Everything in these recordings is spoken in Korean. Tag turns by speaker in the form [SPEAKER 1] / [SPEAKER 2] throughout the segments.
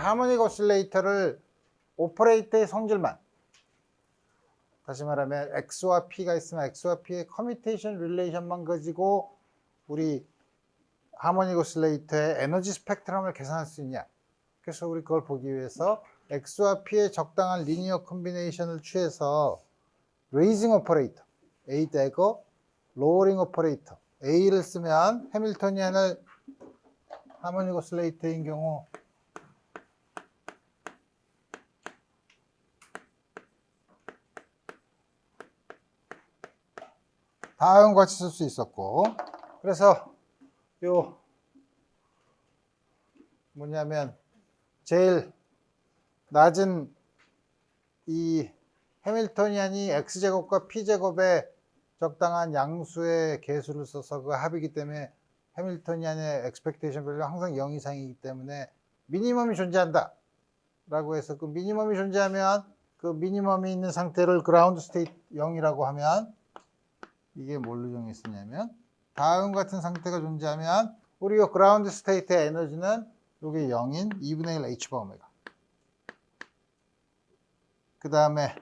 [SPEAKER 1] 하모닉 오실레이터를 오퍼레이터의 성질만, 다시 말하면 X와 P가 있으면 X와 P의 커뮤테이션 릴레이션만 가지고 우리 하모닉 오실레이터의 에너지 스펙트럼을 계산할 수 있냐. 그래서 우리 그걸 보기 위해서 X와 P의 적당한 리니어 콤비네이션을 취해서 레이징 오퍼레이터, A 대거, 로어링 오퍼레이터, A를 쓰면 해밀토니안을 하모닉 오실레이터인 경우 다음과 같이 쓸 수 있었고, 그래서 요 뭐냐면 제일 낮은 이 해밀토니안이 X제곱과 P제곱의 적당한 양수의 개수를 써서 그 합이기 때문에 해밀토니안의 expectation value가 항상 0 이상이기 때문에 미니멈이 존재한다 라고 해서 그 미니멈이 존재하면 그 미니멈이 있는 상태를 그라운드 스테이트 0이라고 하면 이게 뭘로 정했었냐면 다음 같은 상태가 존재하면 우리 이 그라운드 스테이트의 에너지는 이게 0인 2분의 1 H바 오메가. 그 다음에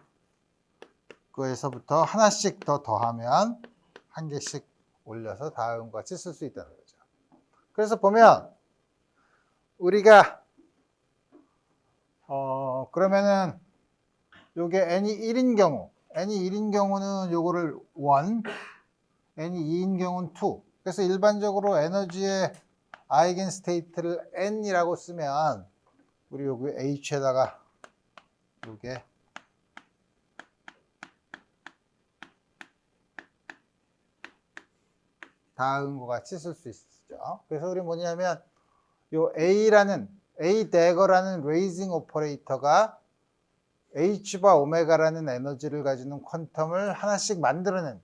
[SPEAKER 1] 그에서부터 하나씩 더 더하면 한 개씩 올려서 다음과 같이 쓸 수 있다는 거죠. 그래서 보면 우리가 그러면은 요게 n이 1인 경우, n이 1인 경우는 요거를 1, n이 2인 경우는 2. 그래서 일반적으로 에너지의 아이겐 스테이트를 n이라고 쓰면 우리 여기 h에다가 요게 다음과 같이 쓸 수 있죠. 그래서 우리 뭐냐면 요 A 대거라는 레이징 오퍼레이터가 H바 오메가라는 에너지를 가지는 퀀텀을 하나씩 만들어내는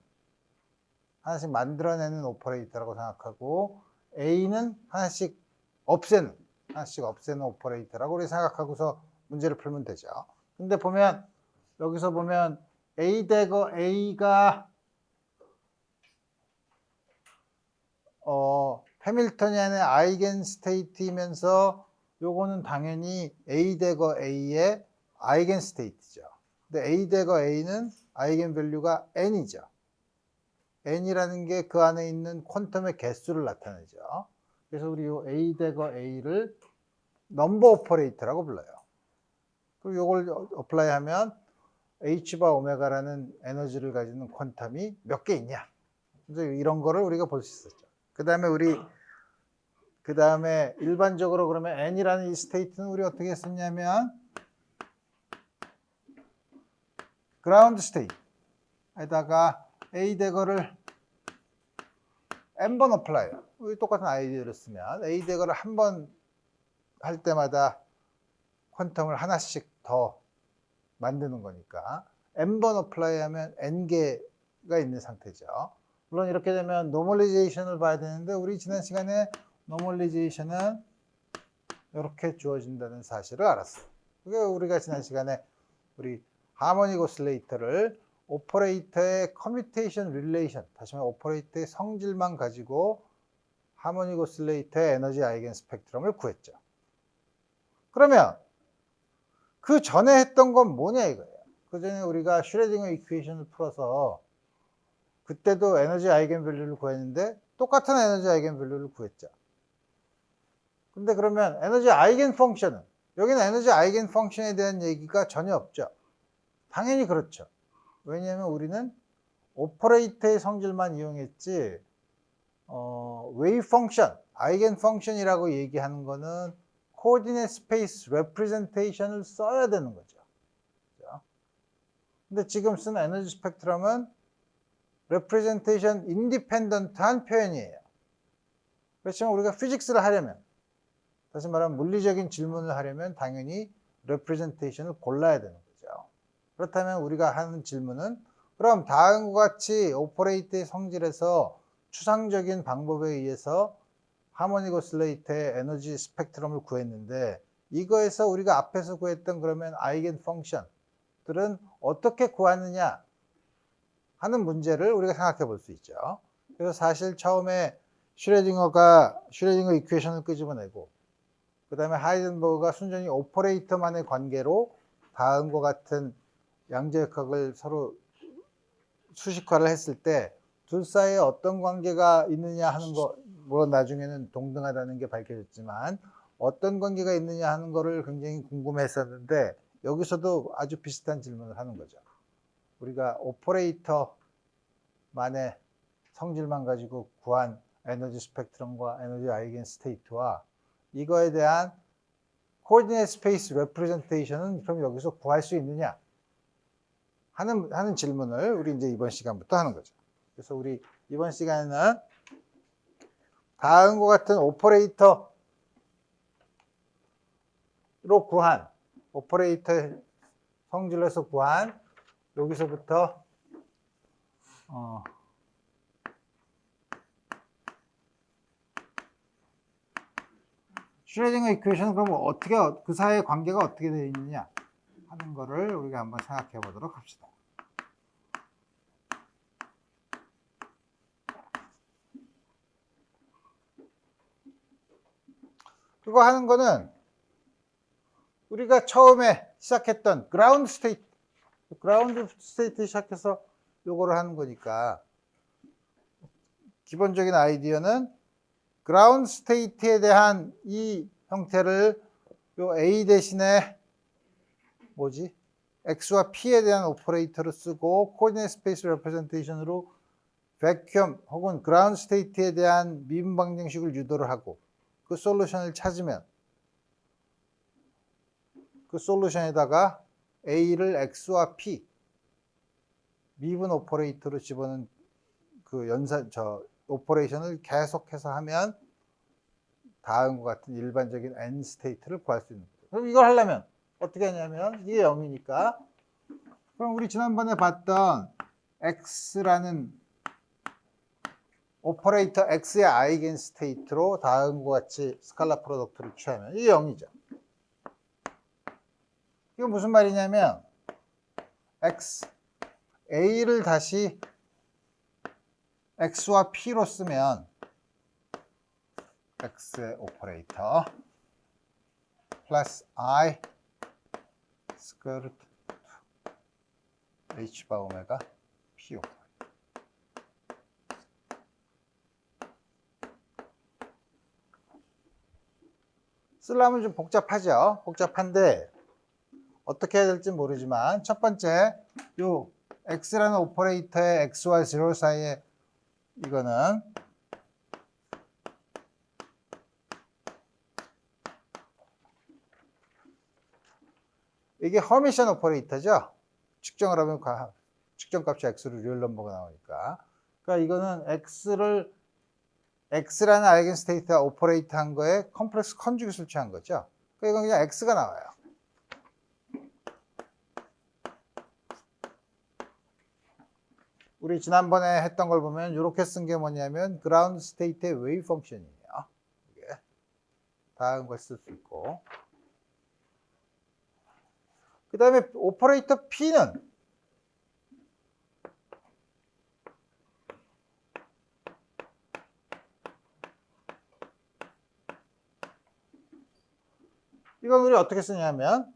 [SPEAKER 1] 오퍼레이터라고 생각하고, A는 하나씩 없애는 오퍼레이터라고 우리 생각하고서 문제를 풀면 되죠. 근데 보면 여기서 보면 A 대거 A가 해밀토니안의 아이겐 스테이트이면서 요거는 당연히 A 대거 A의 아이겐 스테이트죠. 근데 A 대거 A는 아이겐 밸류가 n이죠. n이라는 게 그 안에 있는 퀀텀의 개수를 나타내죠. 그래서 우리 요 A 대거 A를 넘버 오퍼레이터라고 불러요. 그리고 요걸 어플라이 하면 H바 오메가라는 에너지를 가지는 퀀텀이 몇 개 있냐. 이제 이런 거를 우리가 볼 수 있었죠. 그 다음에 일반적으로 그러면 n이라는 이 스테이트는 우리 어떻게 했었냐면 그라운드 스테이트에다가 A 대거를 n번 어플라이요. 우리 똑같은 아이디어를 쓰면 A 대거를 한 번 할 때마다 퀀텀을 하나씩 더 만드는 거니까 n번 어플라이 하면 n개가 있는 상태죠. 물론 이렇게 되면 노멀리제이션을 봐야 되는데 우리 지난 시간에 노멀리제이션은 이렇게 주어진다는 사실을 알았어요. 그게 우리가 지난 시간에 우리 하모닉 오실레이터를 오퍼레이터의 커뮤테이션 릴레이션, 다시 말해 오퍼레이터의 성질만 가지고 하모닉 오실레이터의 에너지 아이겐 스펙트럼을 구했죠. 그러면 그 전에 했던 건 뭐냐 이거예요. 그 전에 우리가 슈레딩거 이퀘이션을 풀어서 그때도 에너지 아이겐 밸류를 구했는데 똑같은 에너지 아이겐 밸류를 구했죠. 근데 그러면 에너지 아이겐 펑션은, 여기는 에너지 아이겐 펑션에 대한 얘기가 전혀 없죠. 당연히 그렇죠. 왜냐하면 우리는 오퍼레이터의 성질만 이용했지 웨이브 펑션, 아이겐 펑션이라고 얘기하는 거는 코디네이트 스페이스 레프레젠테이션을 써야 되는 거죠. 근데 지금 쓴 에너지 스펙트럼은 레프레젠테이션 인디펜던트한 표현이에요. 그렇지만 우리가 피직스를 하려면, 다시 말하면 물리적인 질문을 하려면 당연히 레프레젠테이션을 골라야 되는 거죠. 그렇다면 우리가 하는 질문은 그럼 다음과 같이 오퍼레이터의 성질에서 추상적인 방법에 의해서 하모닉 오실레이터의 에너지 스펙트럼을 구했는데 이거에서 우리가 앞에서 구했던 그러면 아이겐 펑션들은 어떻게 구하느냐 하는 문제를 우리가 생각해 볼 수 있죠. 그래서 사실 처음에 슈레딩거 이퀘이션을 끄집어내고 그 다음에 하이젠버그가 순전히 오퍼레이터만의 관계로 다음과 같은 양자역학을 서로 수식화를 했을 때 둘 사이에 어떤 관계가 있느냐 하는 거, 물론 나중에는 동등하다는 게 밝혀졌지만 어떤 관계가 있느냐 하는 거를 굉장히 궁금했었는데 여기서도 아주 비슷한 질문을 하는 거죠. 우리가 오퍼레이터만의 성질만 가지고 구한 에너지 스펙트럼과 에너지 아이겐 스테이트와 이거에 대한 코디네이트 스페이스 레프레젠테이션은 그럼 여기서 구할 수 있느냐 하는 질문을 우리 이제 이번 시간부터 하는 거죠. 그래서 우리 이번 시간에는 다음과 같은 오퍼레이터로 구한 오퍼레이터 성질에서 구한 여기서부터 슈레딩거 이퀘이션은 그럼 어떻게 그 사이의 관계가 어떻게 되어 있느냐 하는 거를 우리가 한번 생각해 보도록 합시다. 그거 하는 거는 우리가 처음에 시작했던 그라운드 스테이트 시작해서 요거를 하는 거니까 기본적인 아이디어는 그라운드 스테이트에 대한 이 형태를 요 A 대신에 뭐지? X와 P에 대한 오퍼레이터로 쓰고 코디네이트 스페이스 레프레젠테이션으로 백큐엄 혹은 그라운드 스테이트에 대한 미분 방정식을 유도를 하고 그 솔루션을 찾으면 그 솔루션에다가 A를 X와 P 미분 오퍼레이터로 집어넣은 그 오퍼레이션을 계속해서 하면 다음과 같은 일반적인 N 스테이트를 구할 수 있는 거죠. 그럼 이걸 하려면 어떻게 하냐면 이게 0이니까 그럼 우리 지난번에 봤던 X라는 오퍼레이터 X의 아이겐 스테이트로 다음과 같이 스칼라 프로덕트를 취하면 이게 0이죠. 이건 무슨 말이냐면 X, A를 다시 X와 P로 쓰면 X의 오퍼레이터 플러스 I 스퀘어 루트 H 바 오메가 P 오퍼레이터 쓰려면 좀 복잡하죠. 복잡한데 어떻게 해야 될지 모르지만 첫 번째 요 X라는 오퍼레이터의 X와 0 사이에 이거는 이게 허미션 오퍼레이터죠. 측정을 하면 측정값이 X로 리얼 넘버가 나오니까. 그러니까 이거는 X라는 아이겐 스테이트가 오퍼레이트 한 거에 컴플렉스 컨주깃을 취한 거죠. 그러니까 이건 그냥 X가 나와요. 우리 지난번에 했던 걸 보면 이렇게 쓴 게 뭐냐면 그라운드 스테이트의 웨이브 펑션이에요. 이게 다음 걸 쓸 수 있고. 그 다음에 오퍼레이터 P는 이건 우리 어떻게 쓰냐면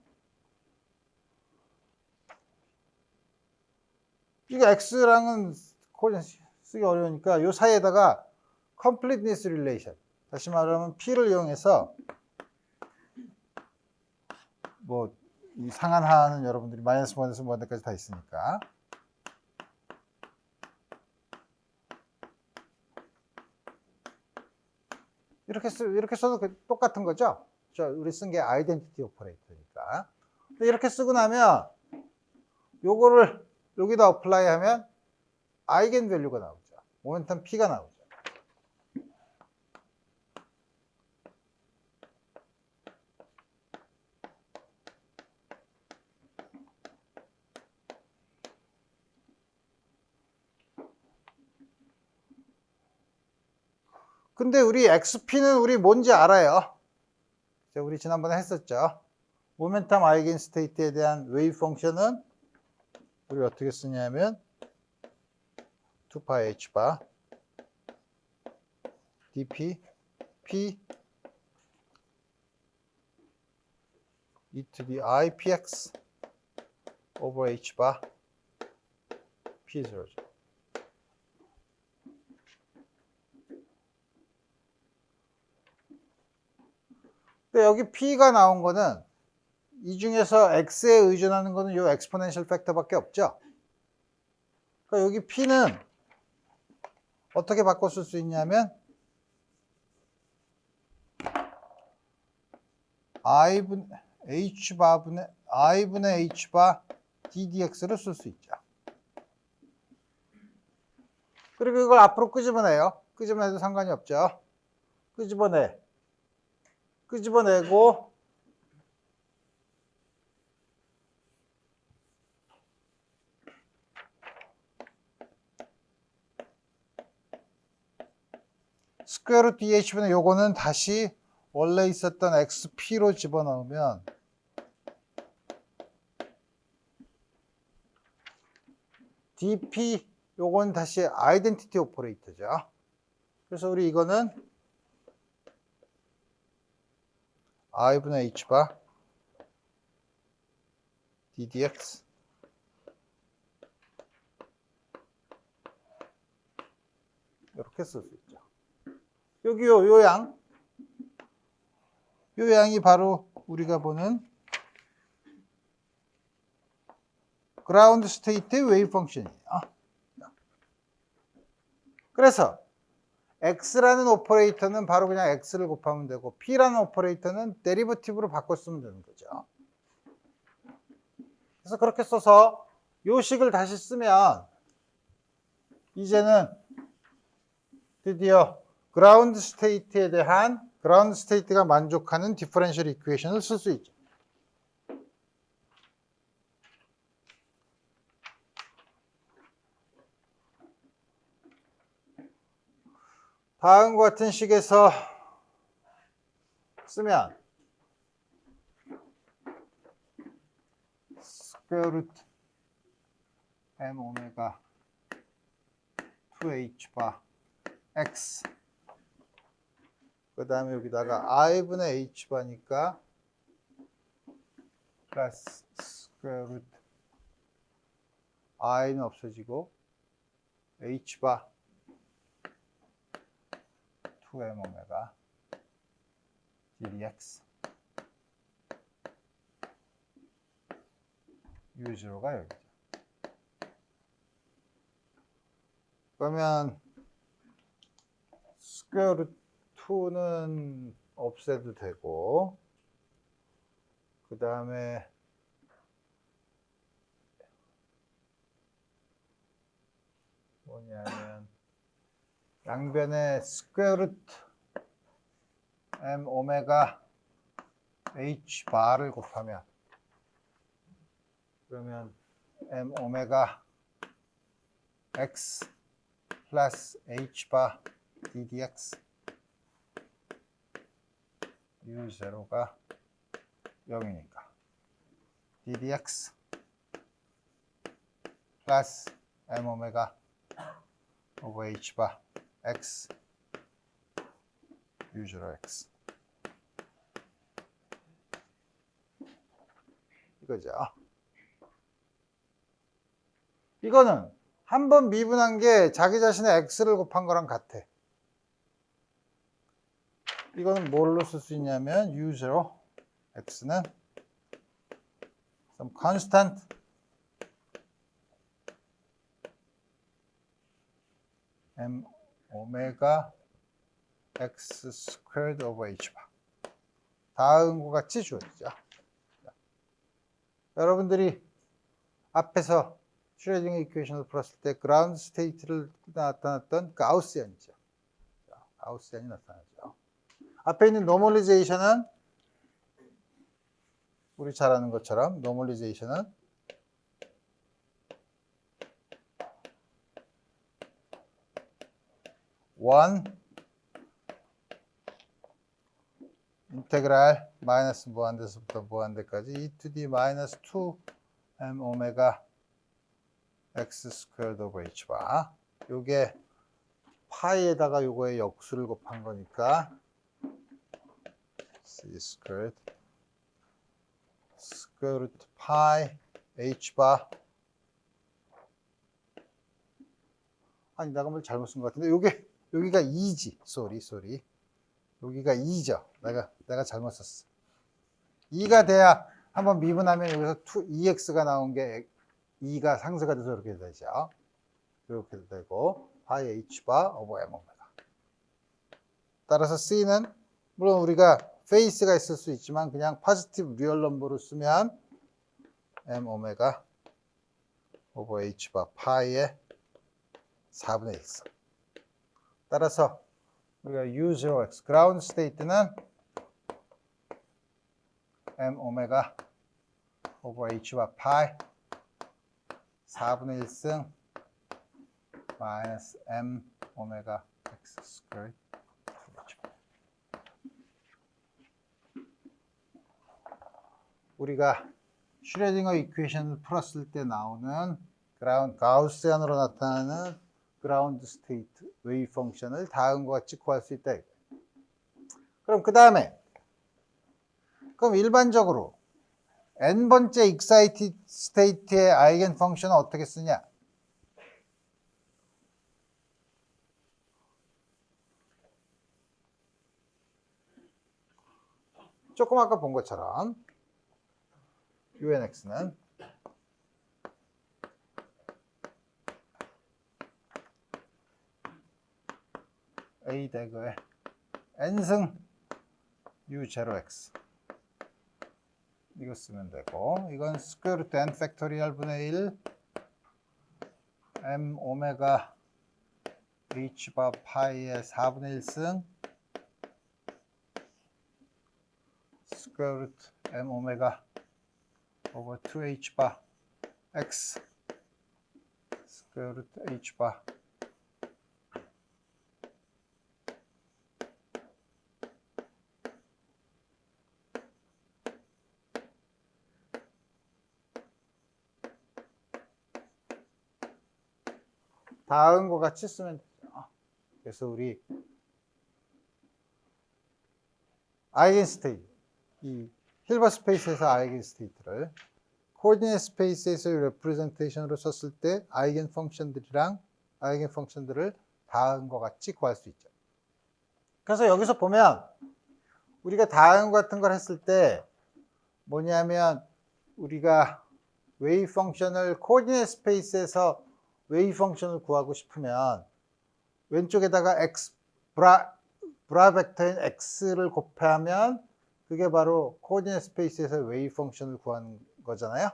[SPEAKER 1] 이게 X랑은 쓰기 어려우니까 이 사이에다가 completeness relation 다시 말하면 P를 이용해서 뭐 이 상한하는 여러분들이 마이너스 1에서 1까지 다 있으니까 이렇게 써도 똑같은 거죠. 우리 쓴 게 아이덴티티 오퍼레이터니까. 이렇게 쓰고 나면 요거를 여기다 어플라이 하면 아이겐 밸류가 나오죠. 모멘텀 P가 나오죠. 근데 우리 XP는 우리 뭔지 알아요. 우리 지난번에 했었죠. 모멘텀 아이겐 스테이트에 대한 웨이브 펑션은 우리 어떻게 쓰냐면 2파이 h 바 dp p e to the I px over h bar p0죠. 근데 여기 p가 나온 거는 이 중에서 x에 의존하는 거는 이 엑스포넨셜 팩터밖에 없죠. 그러니까 여기 p는 어떻게 바꿔 쓸 수 있냐면 i분의 hbar분의 i분의 hbar ddx를 쓸 수 있죠. 그리고 이걸 앞으로 끄집어내요. 끄집어내도 상관이 없죠. 끄집어내고 스퀘어 루트 dh분의 요거는 다시 원래 있었던 xp로 집어넣으면 dp 요건 다시 아이덴티티 오퍼레이터죠. 그래서 우리 이거는 i분의 hbar ddx 이렇게 쓸 수 있죠. 여기 요 양이 바로 우리가 보는 그라운드 스테이트의 웨이브 펑션이에요. 그래서 x라는 오퍼레이터는 바로 그냥 x를 곱하면 되고 p라는 오퍼레이터는 데리버티브로 바꿔 쓰면 되는 거죠. 그래서 그렇게 써서 요 식을 다시 쓰면 이제는 드디어 그라운드 스테이트에 대한 그라운드 스테이트가 만족하는 디퍼런셜 이퀘이션을 쓸 수 있죠. 다음과 같은 식에서 쓰면 스퀘어 루트 m 오메가 2h 바 x 그 다음에 여기다가 i분의 h 바니까 플러스 스퀘어 루트 i는 없어지고 h 바 2m 오메가 ddx u0가 여기죠. 그러면 스퀘어 루트 2는 없애도 되고 그 다음에 뭐냐면 양변에 스퀘어 루트 m 오메가 h 바를 곱하면 그러면 m 오메가 x 플러스 h 바 ddx u0가 0이니까 ddx 플러스 m 오메가 오버 h 바 x u0 x 이거죠. 이거는 한 번 미분한 게 자기 자신의 x를 곱한 거랑 같아. 이거는 뭘로 쓸 수 있냐면 u0 x는 some constant m 오메가 x squared over h 바 다음과 같이 주어지죠. 여러분들이 앞에서 슈레딩 이퀘이션을 풀었을 때 그라운드 스테이트를 나타났던 가우스연이죠. 가우스연이 나타나죠. 앞에 있는 노멀리제이션은 우리 잘 아는 것처럼 노멀리제이션은 원 인테그랄 마이너스 무한대서부터 무한대까지 e to the 마이너스 2m 오메가 x 스퀘어드 오버 h 바 요게 파이에다가 요거의 역수를 곱한 거니까 c 스퀘어드 스퀘어 루트 파이 h 바 아니 내가 뭘 잘못 쓴 것 같은데 여기가 2지. 쏘리. 여기가 2죠. 내가 잘못 썼어. 2가 돼야 한번 미분하면 여기서 2x가 나온 게 2가 상수가 돼서 이렇게 되죠. 이렇게 되고 파이 h 바 오버 m 오메가. 따라서 C는 물론 우리가 페이스가 있을 수 있지만 그냥 포지티브 리얼 넘버로 쓰면 m 오메가 오버 h 바 파이의 4분의 1. 따라서 우리가 U0x 그라운드 스테이트는 m 오메가 오버 h 바 파이 4분의 1승 마이너스 m 오메가 x 스퀘어. 우리가 슈레딩거 이퀘이션을 풀었을 때 나오는 가우스안으로 나타나는 그라운드 스테이트 웨이브 펑션을 다음과 같이 구할 수 있다. 그럼 그 다음에 그럼 일반적으로 n번째 익사이티드 스테이트의 아이겐 펑션은 어떻게 쓰냐? 조금 아까 본 것처럼 unx는 a 대그의 n승 u0x 이거 쓰면 되고 이건 스퀘어 루트 n 팩토리얼 분의 1 m 오메가 h 바 파이의 4분의 1승 스퀘어 루트 m 오메가 over 2h 바 x 스퀘어 루트 h 바 다음과 같이 쓰면 되죠. 그래서 우리 아이겐 스테이트 이 힐버 스페이스에서 아이겐 스테이트를 코디네이트 스페이스에서의 레프레젠테이션으로 썼을 때 아이겐 펑션들을 다음과 같이 구할 수 있죠. 그래서 여기서 보면 우리가 다음 같은 걸 했을 때 뭐냐면 우리가 웨이브 펑션을 코디네이트 스페이스에서 웨이브 펑션을 구하고 싶으면 왼쪽에다가 브라 벡터인 x를 곱하면 그게 바로 코디네이트 스페이스에서 웨이브 펑션을 구하는 거잖아요.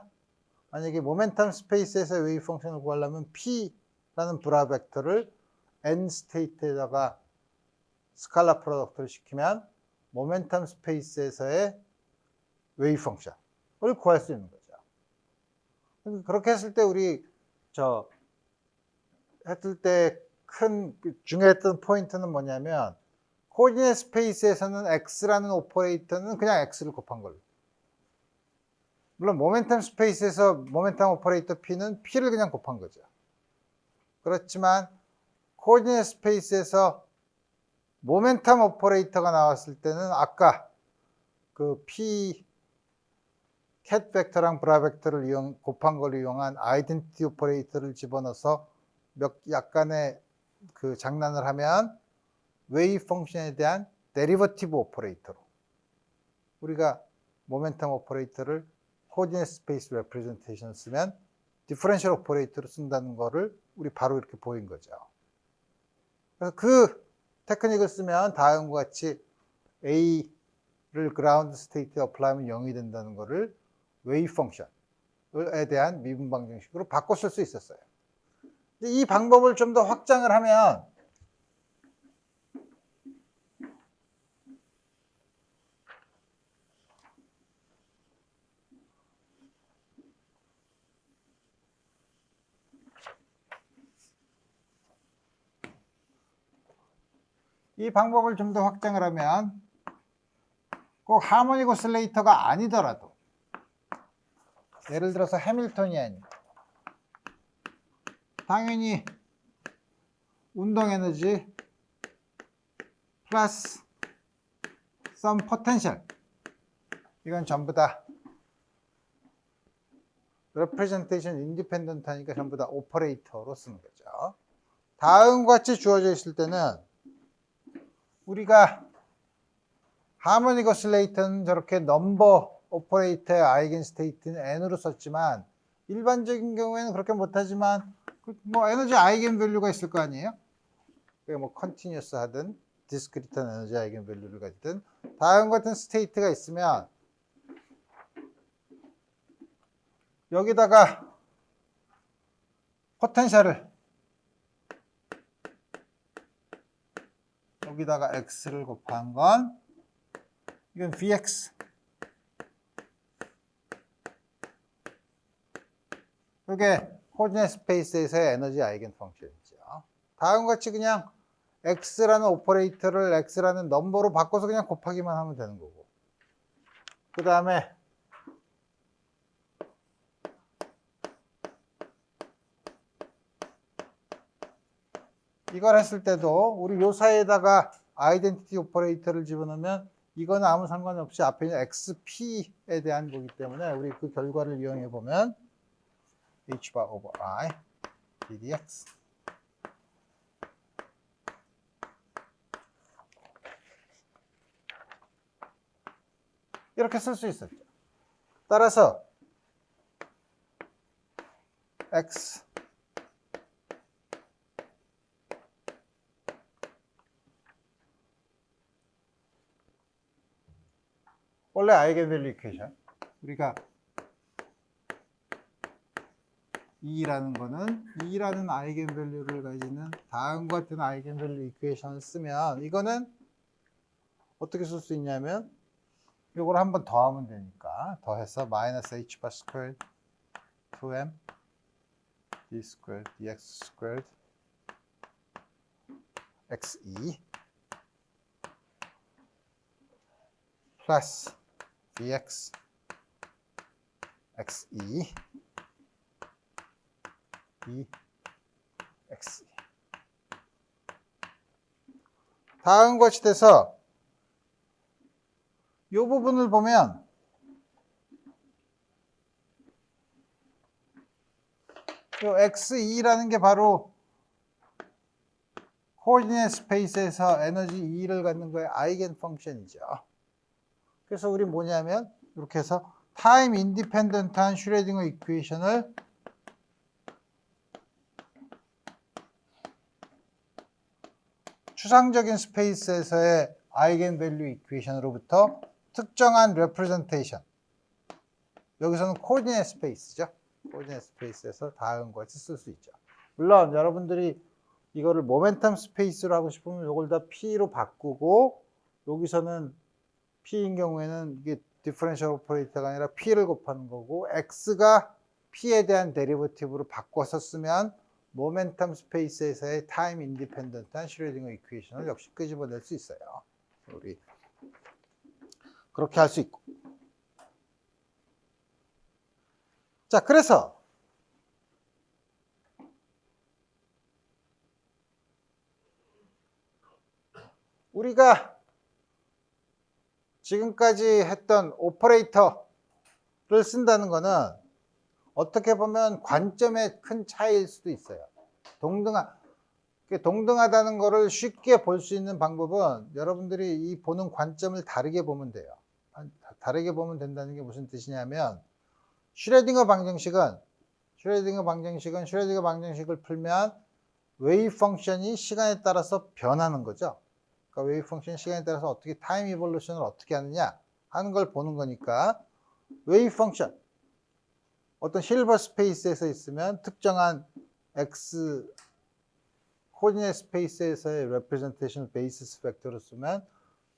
[SPEAKER 1] 만약에 모멘텀 스페이스에서 웨이브 펑션을 구하려면 p라는 브라 벡터를 n 스테이트에다가 스칼라 프로덕트를 시키면 모멘텀 스페이스에서의 웨이브 펑션을 구할 수 있는 거죠. 그렇게 했을 때 우리 했을 때 큰 중요했던 포인트는 뭐냐면 코디네이트 스페이스에서는 x라는 오퍼레이터는 그냥 x를 곱한 걸로. 물론 모멘텀 스페이스에서 모멘텀 오퍼레이터 p는 p를 그냥 곱한 거죠. 그렇지만 코디네이트 스페이스에서 모멘텀 오퍼레이터가 나왔을 때는 아까 그 p 캣 벡터랑 브라 벡터를 곱한 걸 이용한 아이덴티티 오퍼레이터를 집어넣어서 약간의 그 장난을 하면 웨이브 펑션에 대한 데리버티브 오퍼레이터로 우리가 모멘텀 오퍼레이터를 코디네이트 스페이스 레프레젠테이션을 쓰면 디퍼런셜 오퍼레이터로 쓴다는 거를 우리 바로 이렇게 보인 거죠. 그래서 그 테크닉을 쓰면 다음과 같이 A를 그라운드 스테이트에 어플라이하면 0이 된다는 거를 웨이브 펑션에 대한 미분 방정식으로 바꿔 쓸 수 있었어요. 이 방법을 좀 더 확장을 하면 꼭 하모닉 오실레이터가 아니더라도 예를 들어서 해밀턴이 아니고 당연히 운동 에너지 플러스 some potential 이건 전부 다 representation independent 하니까 전부 다 오퍼레이터로 쓰는 거죠. 다음과 같이 주어져 있을 때는 우리가 하모닉 오실레이터는 저렇게 넘버 오퍼레이터의 아이겐 스테이트는 n으로 썼지만 일반적인 경우에는 그렇게 못하지만 뭐 에너지 아이겐 밸류가 있을 거 아니에요? 그게 뭐 컨티뉴어스 하든 디스크리트한 에너지 아이겐 밸류를 가지든 다음과 같은 스테이트가 있으면 여기다가 포텐셜을 여기다가 x를 곱한 건 이건 vx 이게 코디네이트 스페이스에서의 에너지 아이겐 펑션이죠. 다음과 같이 그냥 x라는 오퍼레이터를 x라는 넘버로 바꿔서 그냥 곱하기만 하면 되는 거고 그 다음에 이걸 했을 때도 우리 요 사이에다가 아이덴티티 오퍼레이터를 집어넣으면 이거는 아무 상관없이 앞에 있는 xp에 대한 거기 때문에 우리 그 결과를 이용해 보면 hbar over I ddx 이렇게 쓸 수 있었죠. 따라서 x 원래 아이겐밸류 이퀘이션 우리가 2라는 거는 2라는 아이겐밸류를 가지는 다음과 같은 아이겐밸류 이퀘이션을 쓰면 이거는 어떻게 쓸 수 있냐면 이걸 한 번 더 하면 되니까 더해서 마이너스 h 바 스퀘어드 2m d 스퀘어드 dx 스퀘어드 xe 플러스 dx xe dxe 다음과 같이 돼서 이 부분을 보면 이 xe-라는 게 바로 코디네이트 스페이스에서 에너지 E를 갖는 거의 아이겐 펑션이죠. 그래서 우리 뭐냐면 이렇게 해서 타임 인디펜던트한 슈레딩거 이퀘이션을 추상적인 스페이스에서의 아이겐 밸류 이퀘이션으로부터 특정한 레프레젠테이션 여기서는 코디네이트 스페이스죠. 코디네이트 스페이스에서 다음과 같이 쓸 수 있죠. 물론 여러분들이 이거를 모멘텀 스페이스로 하고 싶으면 이걸 다 P로 바꾸고 여기서는 P인 경우에는 이게 디퍼런셜 오퍼레이터가 아니라 P를 곱하는 거고 X가 P에 대한 데리버티브로 바꿔서 쓰면 모멘텀 스페이스에서의 타임 인디펜던트한 슈레딩거 이퀘이션을 역시 끄집어낼 수 있어요. 우리 그렇게 할 수 있고. 자, 그래서 우리가 지금까지 했던 오퍼레이터를 쓴다는 거는 어떻게 보면 관점의 큰 차이일 수도 있어요. 동등하다는 거를 쉽게 볼 수 있는 방법은 여러분들이 이 보는 관점을 다르게 보면 돼요. 다르게 보면 된다는 게 무슨 뜻이냐면 슈레딩거 방정식은 슈레딩거 방정식을 풀면 웨이브 펑션이 시간에 따라서 변하는 거죠. 그러니까 웨이브 펑션이 시간에 따라서 어떻게 타임 이볼루션을 어떻게 하느냐 하는 걸 보는 거니까 웨이브 펑션 어떤 실버 스페이스에서 있으면 특정한 x 코디네이트 스페이스에서의 레프레젠테이션 베이시스 팩터로 쓰면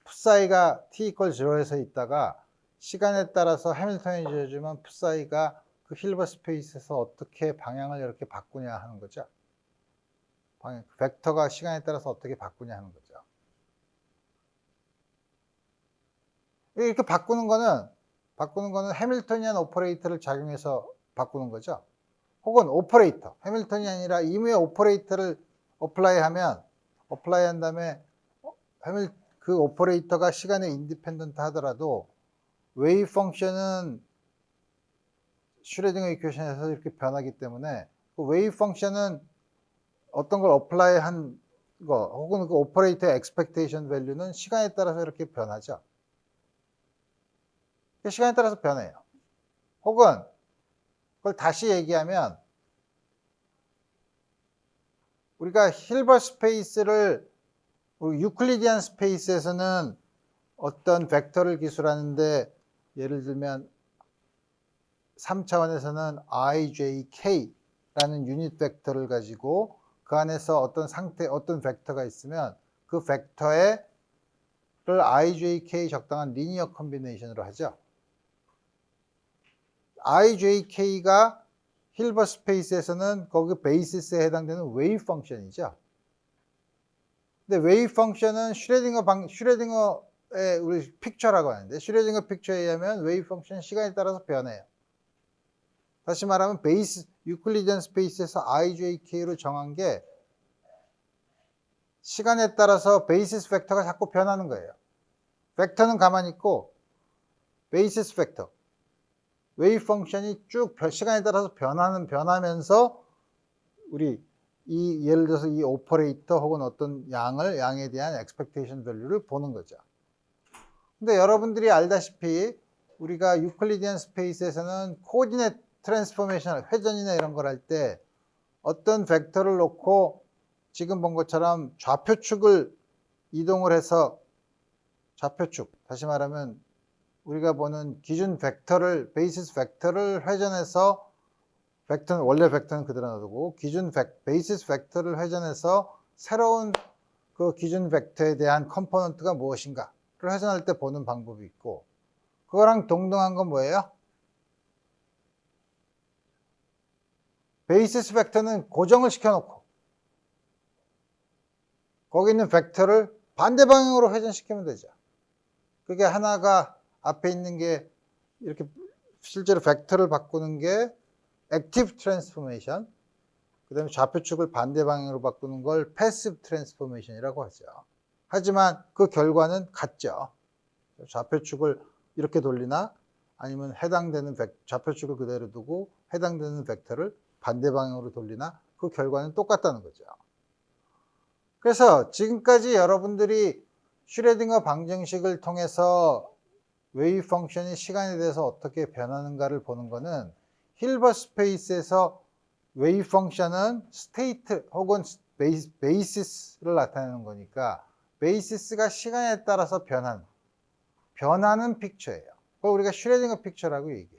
[SPEAKER 1] 풋사이가 t 이퀄 0에서 있다가 시간에 따라서 해밀턴이 지어주면 풋사이가 그 실버 스페이스에서 어떻게 방향을 이렇게 바꾸냐 하는 거죠. 벡터가 시간에 따라서 어떻게 바꾸냐 하는 거죠. 이렇게 바꾸는 거는 해밀턴이안 오퍼레이터를 작용해서 바꾸는 거죠. 혹은 오퍼레이터, 해밀턴이 아니라 임의의 오퍼레이터를 어플라이한 다음에 그 오퍼레이터가 시간에 인디펜던트 하더라도 웨이브 펑션은 슈레딩거 이퀘이션에서 이렇게 변하기 때문에 그 웨이브 펑션은 어떤 걸 어플라이 한 거 혹은 그 오퍼레이터의 expectation value는 시간에 따라서 이렇게 변하죠. 시간에 따라서 변해요. 혹은 그걸 다시 얘기하면 우리가 힐버트 스페이스를 유클리디안 스페이스에서는 어떤 벡터를 기술하는데 예를 들면 3차원에서는 ijk라는 유닛 벡터를 가지고 그 안에서 어떤 상태, 어떤 벡터가 있으면 그 벡터를 ijk 적당한 리니어 컨비네이션으로 하죠. ijk가 힐버트 스페이스에서는 거기 베이시스에 해당되는 웨이브 펑션이죠. 근데 웨이브 펑션은 슈레딩거의 우리 픽처라고 하는데 슈레딩거 픽처에 의하면 웨이브 펑션은 시간에 따라서 변해요. 다시 말하면 유클리디안 스페이스에서 ijk로 정한 게 시간에 따라서 베이시스 벡터가 자꾸 변하는 거예요. 벡터는 가만히 있고 베이시스 벡터, 웨이브 펑션이 쭉 시간에 따라서 변하면서 우리 예를 들어서 이 오퍼레이터 혹은 어떤 양에 대한 expectation value를 보는 거죠. 근데 여러분들이 알다시피 우리가 유클리디안 스페이스에서는 코디네이트 트랜스포메이션, 회전이나 이런 걸 할 때 어떤 벡터를 놓고 지금 본 것처럼 좌표축을 이동을 해서 좌표축, 다시 말하면 우리가 보는 기준 벡터를, 베이시스 벡터를 회전해서 원래 벡터는 그대로 놔두고 베이시스 벡터를 회전해서 새로운 그 기준 벡터에 대한 컴포넌트가 무엇인가를 회전할 때 보는 방법이 있고, 그거랑 동등한 건 뭐예요? 베이시스 벡터는 고정을 시켜놓고 거기 있는 벡터를 반대 방향으로 회전시키면 되죠. 그게 하나가 앞에 있는 게 이렇게 실제로 벡터를 바꾸는 게 액티브 트랜스포메이션, 그 다음에 좌표축을 반대 방향으로 바꾸는 걸 패시브 트랜스포메이션이라고 하죠. 하지만 그 결과는 같죠. 좌표축을 이렇게 돌리나 아니면 해당되는 좌표축을 그대로 두고 해당되는 벡터를 반대 방향으로 돌리나 그 결과는 똑같다는 거죠. 그래서 지금까지 여러분들이 슈레딩거 방정식을 통해서 웨이브 펑션이 시간에 대해서 어떻게 변하는가를 보는 거는 힐버트 스페이스에서 웨이브 펑션은 스테이트 혹은 베이시스를 나타내는 거니까 베이시스가 시간에 따라서 변하는 픽처예요. 그걸 우리가 슈레딩거 픽처라고 얘기해요.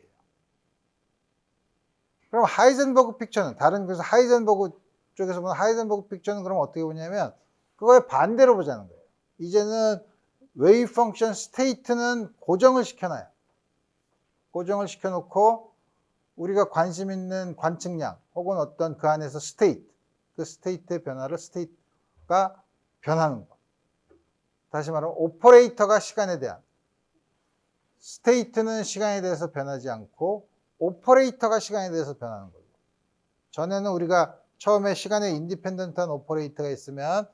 [SPEAKER 1] 그럼 하이젠버그 픽처는 그래서 하이젠버그 쪽에서 보는 하이젠버그 픽처는 그럼 어떻게 보냐면 그거에 반대로 보자는 거예요. 이제는 웨이브 펑션 스테이트는 고정을 시켜놔요. 고정을 시켜놓고 우리가 관심 있는 관측량 혹은 어떤 그 안에서 그 스테이트의 변화를 스테이트가 변하는 거. 다시 말하면 오퍼레이터가 시간에 대한, 스테이트는 시간에 대해서 변하지 않고 오퍼레이터가 시간에 대해서 변하는 거예요. 전에는 우리가 처음에 시간에 인디펜던트한 오퍼레이터가 있으면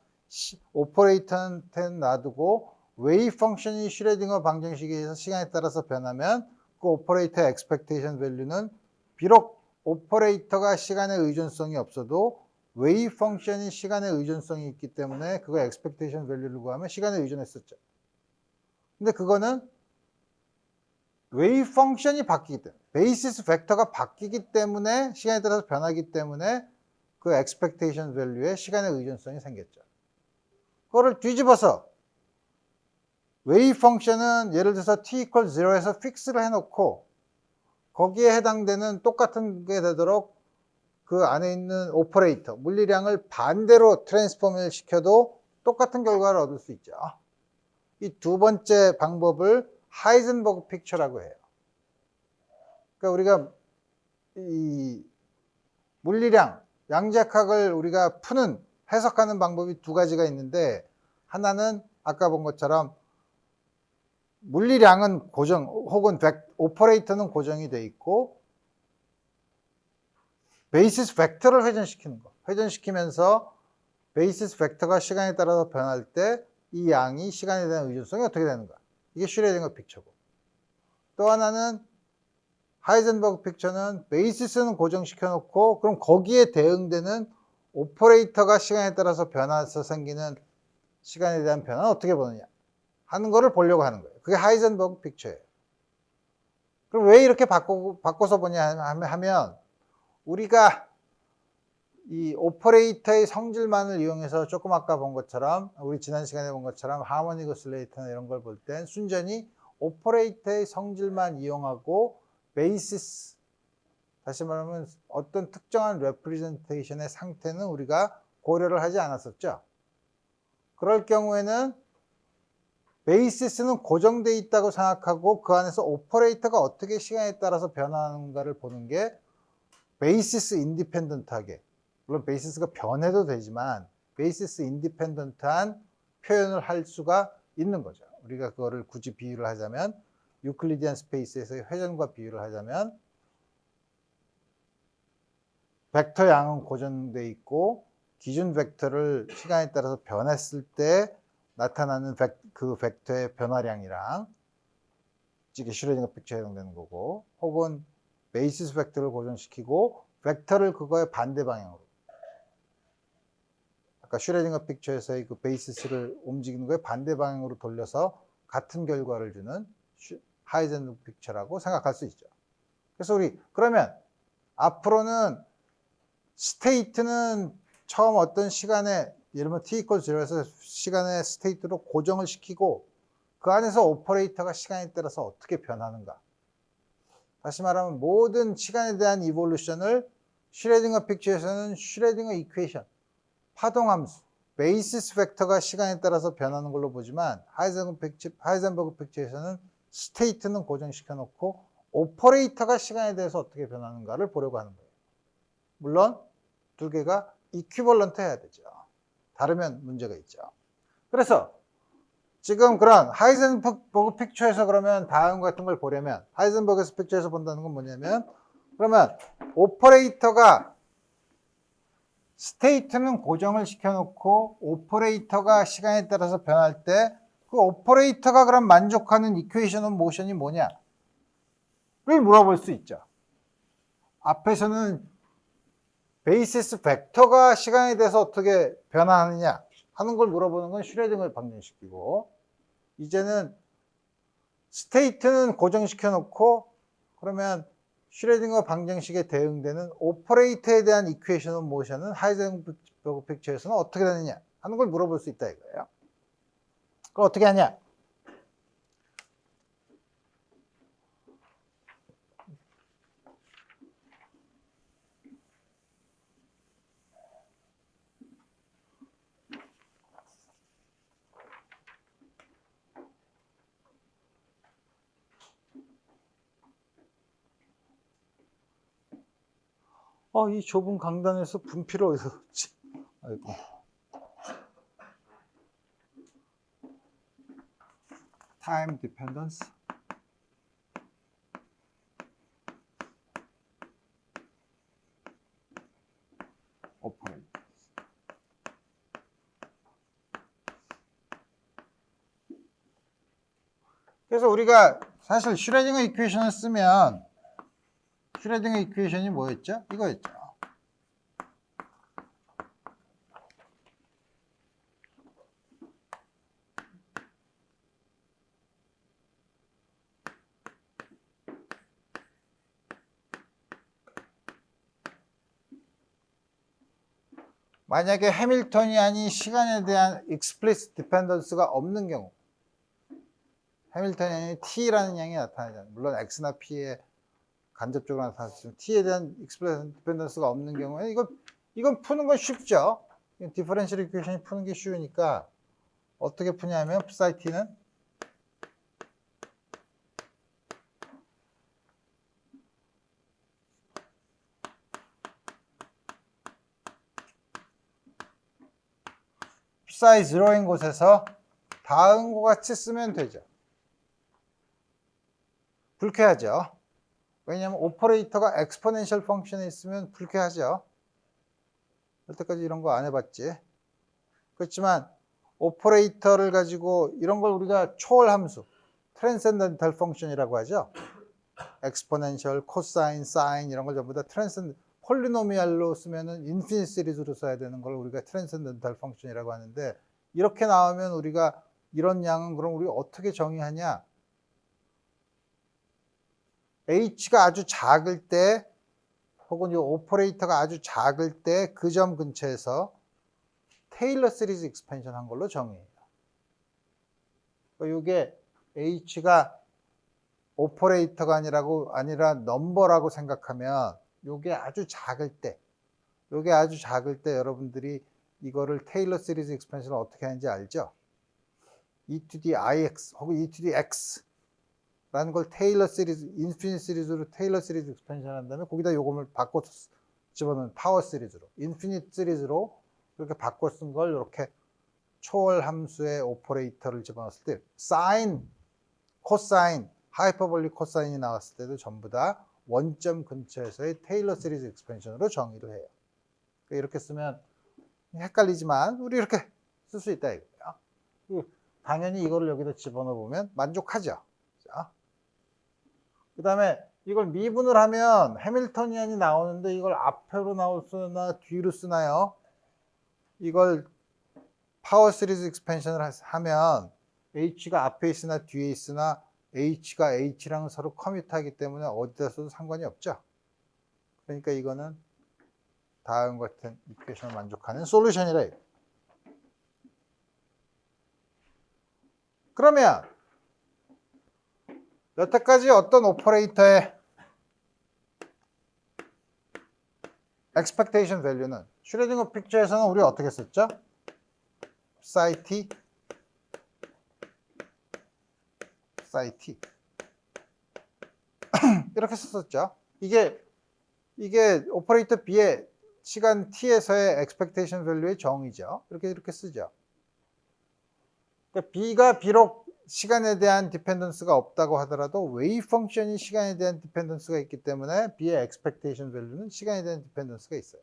[SPEAKER 1] 오퍼레이터한테는 놔두고 웨이브 펑션이 슈레딩거 방정식에 의해서 시간에 따라서 변하면 그 오퍼레이터의 expectation value는 비록 오퍼레이터가 시간에 의존성이 없어도 웨이브 펑션이 시간에 의존성이 있기 때문에 그거 expectation value를 구하면 시간에 의존했었죠. 근데 그거는 웨이브 펑션이 바뀌기 때문에, 베이시스 벡터가 바뀌기 때문에 시간에 따라서 변하기 때문에 그 expectation value에 시간의 의존성이 생겼죠. 그거를 뒤집어서 웨이브 펑션은 예를 들어서 t equals 0에서 픽스를 해놓고 거기에 해당되는 똑같은 게 되도록 그 안에 있는 오퍼레이터, 물리량을 반대로 트랜스폼을 시켜도 똑같은 결과를 얻을 수 있죠. 이 두 번째 방법을 하이젠버그 픽처라고 해요. 그러니까 우리가 이 물리량, 양자학을 우리가 해석하는 방법이 두 가지가 있는데, 하나는 아까 본 것처럼 물리량은 고정 혹은 오퍼레이터는 고정이 돼 있고 베이시스 벡터를 회전시키는 거. 회전시키면서 베이시스 벡터가 시간에 따라서 변할 때 이 양이 시간에 대한 의존성이 어떻게 되는가. 이게 슈레딩거 픽처고. 또 하나는 하이젠버그 픽처는 베이시스는 고정시켜 놓고 그럼 거기에 대응되는 오퍼레이터가 시간에 따라서 변화해서 생기는 시간에 대한 변화는 어떻게 보느냐 하는 거를 보려고 하는 거예요. 그게 하이젠버그 픽처예요. 그럼 왜 이렇게 바꿔서 보냐 하면 우리가 이 오퍼레이터의 성질만을 이용해서 조금 아까 본 것처럼 우리 지난 시간에 본 것처럼 하모닉 오실레이터나 이런 걸 볼 땐 순전히 오퍼레이터의 성질만 이용하고 베이시스, 다시 말하면 어떤 특정한 레프리젠테이션의 상태는 우리가 고려를 하지 않았었죠. 그럴 경우에는 베이시스는 고정되어 있다고 생각하고 그 안에서 오퍼레이터가 어떻게 시간에 따라서 변화하는가를 보는 게 베이시스 인디펜던트하게, 물론 베이시스가 변해도 되지만 베이시스 인디펜던트한 표현을 할 수가 있는 거죠. 우리가 그거를 굳이 비유를 하자면 유클리디안 스페이스에서의 회전과 비유를 하자면 벡터 양은 고정되어 있고 기준 벡터를 시간에 따라서 변했을 때 나타나는 그 벡터의 변화량이랑 이게 슈레딩거 픽처에 해당되는 거고, 혹은 베이시스 벡터를 고정시키고 벡터를 그거의 반대 방향으로, 아까 슈레딩거 픽처에서의 그 베이시스를 움직이는 거에 반대 방향으로 돌려서 같은 결과를 주는 하이젠버그 픽처라고 생각할 수 있죠. 그래서 우리 그러면 앞으로는 스테이트는 처음 어떤 시간에, 예를 들면 t=0에서 시간의 스테이트로 고정을 시키고 그 안에서 오퍼레이터가 시간에 따라서 어떻게 변하는가, 다시 말하면 모든 시간에 대한 이볼루션을 슈레딩거 픽처에서는 슈레딩거 이퀘이션, 파동함수, 베이시스 벡터가 시간에 따라서 변하는 걸로 보지만 하이젠버그 픽처에서는 스테이트는 고정시켜 놓고 오퍼레이터가 시간에 대해서 어떻게 변하는가를 보려고 하는 거예요. 물론 두 개가 이퀴벌런트 해야 되죠. 다르면 문제가 있죠. 그래서 지금 그런 하이젠버그 픽처에서 그러면 다음 같은 걸 보려면, 하이젠버그 픽처에서 본다는 건 뭐냐면, 그러면 오퍼레이터가 스테이트는 고정을 시켜놓고 오퍼레이터가 시간에 따라서 변할 때 그 오퍼레이터가 그럼 만족하는 이퀘이션 오브 모션이 뭐냐를 물어볼 수 있죠. 앞에서는 베이시스 벡터가 시간에 대해서 어떻게 변화하느냐 하는 걸 물어보는 건 슈레딩거를 방정시키고, 이제는 스테이트는 고정시켜 놓고 그러면 슈레딩거 방정식에 대응되는 오퍼레이터에 대한 이퀘이션 오브 모션은 하이젠버그 픽처에서는 어떻게 되느냐 하는 걸 물어볼 수 있다 이거예요. 그걸 어떻게 하냐? 이 좁은 강단에서 분필을 어디서 얻지? 아이고. 타임 디펜던스. 오퍼레이터. 그래서 우리가 사실 슈레딩거 이퀘이션을 쓰면 슈레딩거 이퀘이션이 뭐였죠? 이거였죠. 만약에 해밀턴이 아닌 시간에 대한 explicit dependence가 없는 경우, 해밀턴이 아닌 t라는 양이 나타나잖아요. 물론 x나 p에 간접적으로 나타났지만 t에 대한 explicit dependence가 없는 경우에 이건 푸는 건 쉽죠. 디퍼런셜 이퀘이션이 푸는 게 쉬우니까 어떻게 푸냐면 psi t는 psi 0인 곳에서 다음과 같이 쓰면 되죠. 불쾌하죠. 왜냐하면 오퍼레이터가 엑스포넨셜 펑션에 있으면 불쾌하죠. 여태까지 이런 거 안 해봤지. 그렇지만 오퍼레이터를 가지고 이런 걸 우리가 초월 함수, 트랜센덴탈 펑션이라고 하죠. 엑스포넨셜, 코사인, 사인 이런 걸 전부 다 트랜센드 폴리노미알로 쓰면은 인피니트 시리즈로 써야 되는 걸 우리가 트랜센덴탈 펑션이라고 하는데 이렇게 나오면 우리가 이런 양은 그럼 우리가 어떻게 정의하냐? h가 아주 작을 때 혹은 이 오퍼레이터가 아주 작을 때 그 점 근처에서 테일러 시리즈 익스펜션 한 걸로 정의해요. 이게 h가 오퍼레이터가 아니라 넘버라고 생각하면 요게 아주 작을 때 여러분들이 이거를 테일러 시리즈 익스펜션을 어떻게 하는지 알죠? e to the ix 혹은 e to the x 라는 걸 테일러 시리즈, 인피니트 시리즈로 테일러 시리즈 익스펜션 한 다음에 거기다 요금을 바꿔 집어넣은 파워 시리즈로, 인피니트 시리즈로 이렇게 바꿔 쓴 걸 이렇게 초월 함수의 오퍼레이터를 집어넣었을 때 사인, 코사인, 하이퍼볼릭 코사인이 나왔을 때도 전부 다 원점 근처에서의 테일러 시리즈 익스펜션으로 정의를 해요. 이렇게 쓰면 헷갈리지만 우리 이렇게 쓸 수 있다 이거예요. 당연히 이거를 여기다 집어넣어 보면 만족하죠. 그 다음에 이걸 미분을 하면 해밀토니안이 나오는데 이걸 앞으로 쓰나 뒤로 쓰나요? 이걸 파워 시리즈 익스펜션을 하면 h가 앞에 있으나 뒤에 있으나 h가 h랑 서로 커뮤트하기 때문에 어디다 써도 상관이 없죠. 그러니까 이거는 다음과 같은 이퀘이션을 만족하는 솔루션이라. 그러면 여태까지 어떤 오퍼레이터의 expectation value는 슈레딩거 픽처에서는 우리가 어떻게 썼죠? psi t 이렇게 썼었죠. 이게 오퍼레이터 B의 시간 t에서의 expectation value의 정의죠. 이렇게 쓰죠. 그러니까 B가 비록 시간에 대한 디펜던스가 없다고 하더라도 웨이브 펑션이 시간에 대한 디펜던스가 있기 때문에 B의 expectation value는 시간에 대한 디펜던스가 있어요.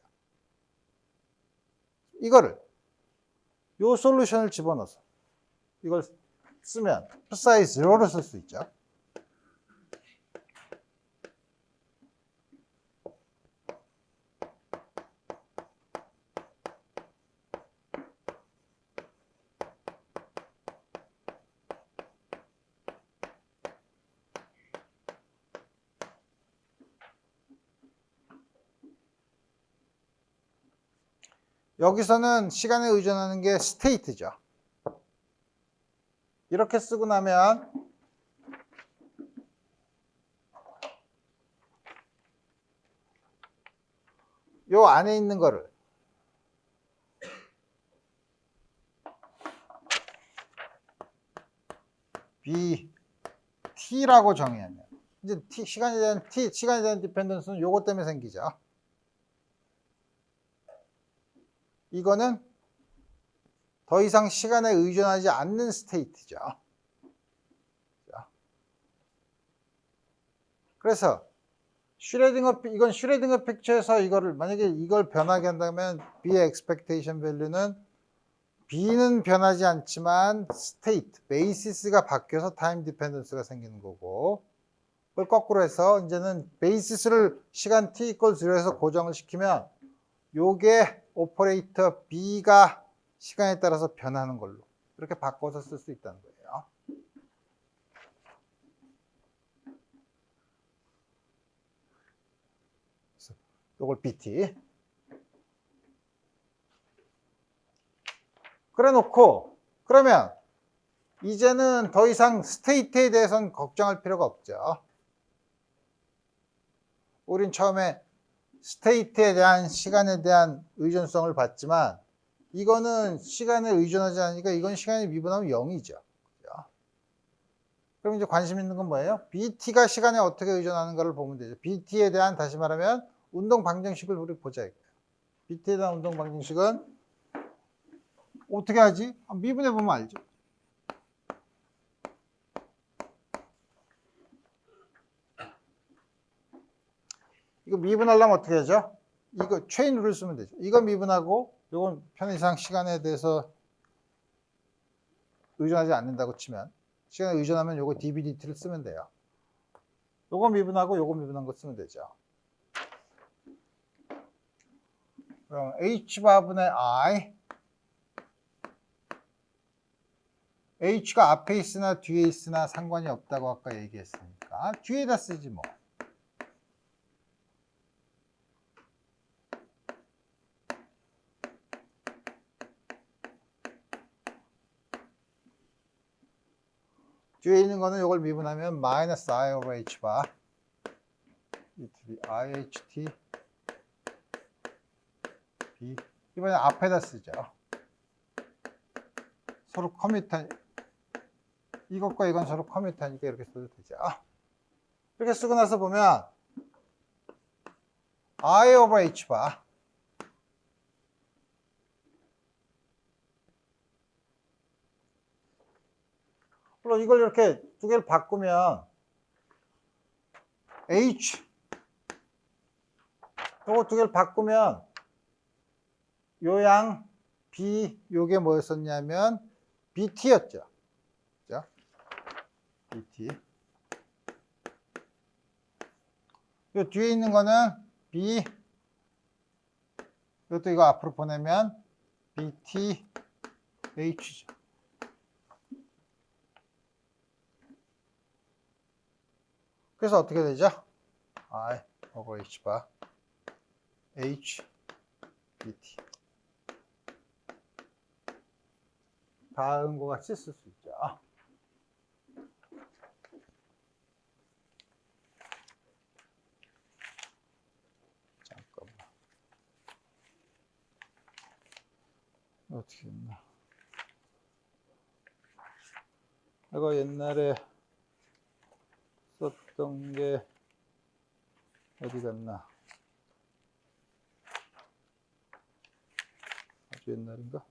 [SPEAKER 1] 이거를 요 솔루션을 집어넣어서 이걸 쓰면 psi 0를 쓸 수 있죠. 여기서는 시간에 의존하는 게 스테이트죠. 이렇게 쓰고 나면 요 안에 있는 거를 t라고 정의하면 이제 시간에 대한 디펜던스는 요것 때문에 생기죠. 이거는 더 이상 시간에 의존하지 않는 스테이트죠. 그래서 이건 슈레딩거 픽처에서 만약에 이걸 변하게 한다면 B의 expectation value는 B는 변하지 않지만 스테이트, 베이시스가 바뀌어서 타임 디펜던스가 생기는 거고, 그걸 거꾸로 해서 이제는 베이시스를 시간 t equal 0에서 고정을 시키면 요게 오퍼레이터 B가 시간에 따라서 변하는 걸로 이렇게 바꿔서 쓸 수 있다는 거예요. 요걸 BT. 그래 놓고 그러면 이제는 더 이상 스테이트에 대해서는 걱정할 필요가 없죠. 우린 처음에 스테이트에 대한 시간에 대한 의존성을 봤지만 이거는 시간에 의존하지 않으니까 이건 시간에 미분하면 0이죠. 그럼 이제 관심 있는 건 뭐예요? BT가 시간에 어떻게 의존하는가를 보면 되죠. BT에 대한 다시 말하면 운동 방정식을 우리 보자 이거예요. BT에 대한 운동 방정식은 어떻게 하지? 미분해 보면 알죠. 이거 미분하려면 어떻게 하죠? 이거 체인 룰을 쓰면 되죠. 이거 미분하고 이건 편의상 시간에 대해서 의존하지 않는다고 치면 시간에 의존하면 이거 dBdt를 쓰면 돼요. 요거 미분하고 요거 미분한 거 쓰면 되죠. 그럼 h바분의 I, h가 앞에 있으나 뒤에 있으나 상관이 없다고 아까 얘기했으니까 뒤에다 쓰지 뭐. 뒤에 있는 거는 이걸 미분하면 마이너스 I over H바 IHT B. 이번엔 앞에다 쓰죠. 서로 커뮤터, 이것과 이건 서로 커뮤터니까 이렇게 써도 되죠. 이렇게 쓰고 나서 보면 I over H바 물론 이걸 이렇게 두 개를 바꾸면 H 요거 두 개를 바꾸면 요양 B 요게 뭐였었냐면 BT였죠. 그죠? BT. 요 뒤에 있는 거는 B 이것도 이거 앞으로 보내면 BT H죠. 그래서 어떻게 되죠? I over H바 H BT 다음과 같이 쓸 수 있죠. 잠깐만 어떻게 했나? 내가 옛날에 썼던 게 어디 갔나? 아주 옛날인가?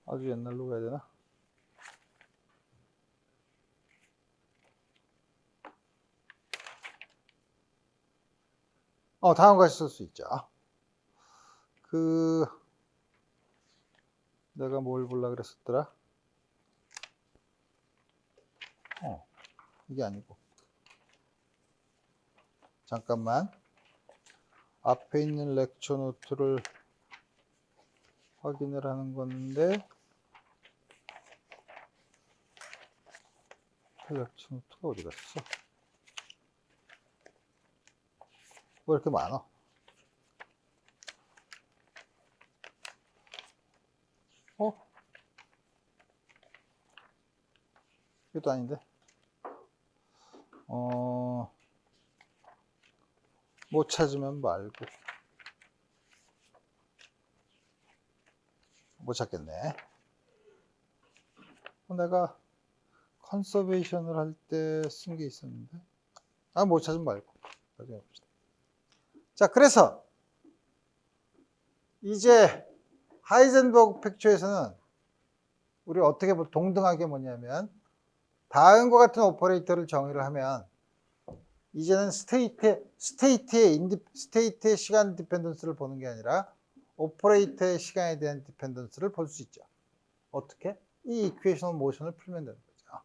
[SPEAKER 1] 아주 옛날로 가야 되나? 다음과 같이 쓸 수 있죠. 내가 뭘 보려고 그랬었더라? 이게 아니고. 잠깐만. 앞에 있는 렉처 노트를 확인을 하는 건데, 렉처 노트가 어디 갔어? 왜 이렇게 많아? 이것도 아닌데? 못 찾으면 말고. 못 찾겠네. 내가 컨서베이션을 할 때 쓴 게 있었는데. 못 찾으면 말고. 나중에 봅시다. 자, 그래서 이제 하이젠버그 팩처에서는 우리 어떻게 동등하게 뭐냐면 다음과 같은 오퍼레이터를 정의를 하면 이제는 스테이트의 시간 디펜던스를 보는 게 아니라 오퍼레이터의 시간에 대한 디펜던스를 볼 수 있죠. 어떻게? 이 이퀘이셔널 모션을 풀면 되는 거죠.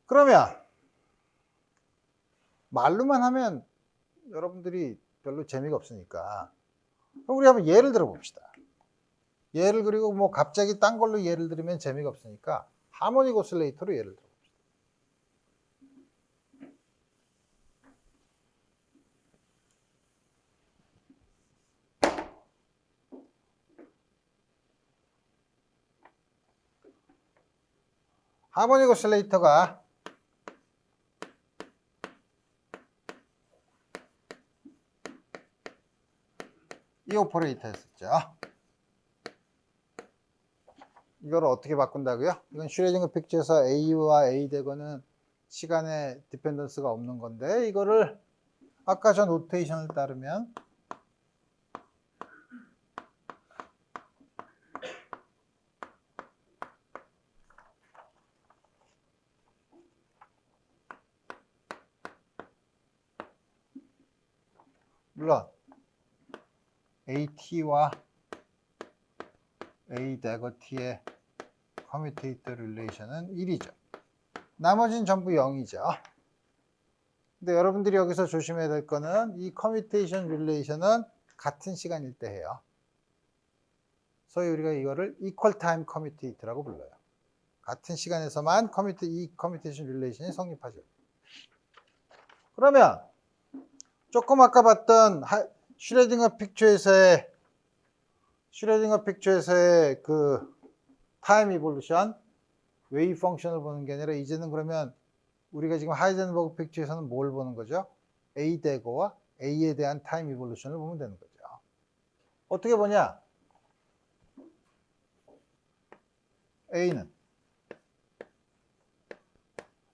[SPEAKER 1] 그러면 말로만 하면 여러분들이 별로 재미가 없으니까 그럼 우리 한번 예를 들어 봅시다. 예를 그리고 뭐 갑자기 딴 걸로 예를 들으면 재미가 없으니까 하모닉 오실레이터로 예를 들어 봅시다. 하모닉 오실레이터가 이 오퍼레이터였었죠. 이걸 어떻게 바꾼다고요? 이건 슈레딩거 픽처에서 A와 A 대거는 시간에 디펜던스가 없는 건데 이거를 아까 저 노테이션을 따르면 물론 AT와 A 대거 T의 커뮤테이터 릴레이션은 1이죠. 나머지는 전부 0이죠. 근데 여러분들이 여기서 조심해야 될 거는 이 커뮤테이션 릴레이션은 같은 시간일 때 해요. 소위 우리가 이거를 equal time commutate라고 불러요. 같은 시간에서만 이 커뮤테이션 릴레이션이 성립하죠. 그러면 조금 아까 봤던 슈레딩거 픽처에서의 그 타임 이볼루션 웨이브 펑션을 보는 게 아니라 이제는 그러면 우리가 지금 하이젠버그 픽처에서는 뭘 보는 거죠? A 대거와 A에 대한 타임 이볼루션을 보면 되는 거죠. 어떻게 보냐? A는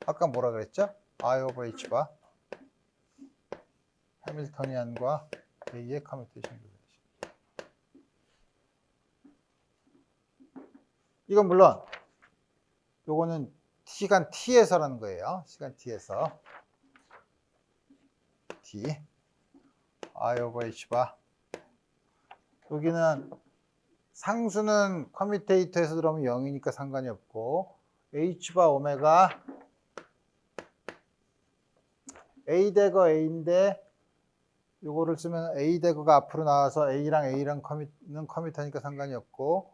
[SPEAKER 1] 아까 뭐라 그랬죠? I over H 바 해밀토니안과 A의 커뮤테이션 릴레이션. 이건 물론 요거는 시간 t에서라는 거예요. 시간 t에서 t I over H 바 여기는 상수는 커뮤테이터에서 들어오면 0이니까 상관이 없고 H 바 오메가 A 대거 A인데 요거를 쓰면 A 대거가 앞으로 나와서 A랑 커뮤터니까 상관이 없고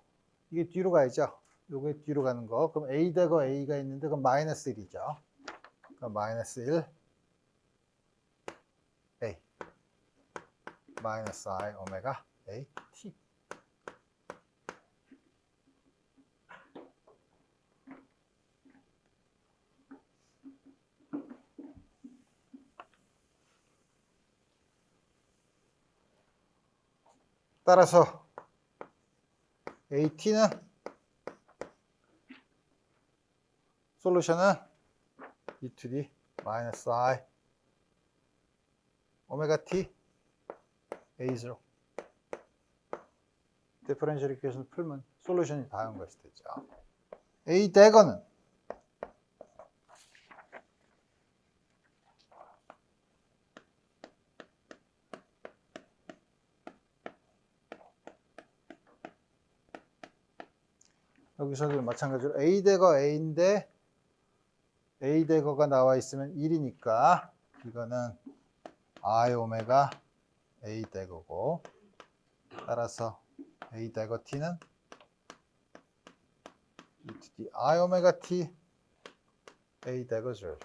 [SPEAKER 1] 이게 뒤로 가야죠. 요게 뒤로 가는 거. 그럼 A 대거 A가 있는데 그럼 마이너스 1이죠. 그럼 마이너스 1 A 마이너스 I 오메가 A T 따라서 AT는 솔루션은 e to the 마이너스 I 오메가 T A0 디퍼런셜 이퀘이션을 풀면 솔루션이 다른 것이 되죠. A 대거는 여기서도 마찬가지로 A 대거 A인데 A 대거가 나와 있으면 1이니까 이거는 I 오메가 A 대거고 따라서 A 대거 T는 e to the I 오메가 T A 대거 0.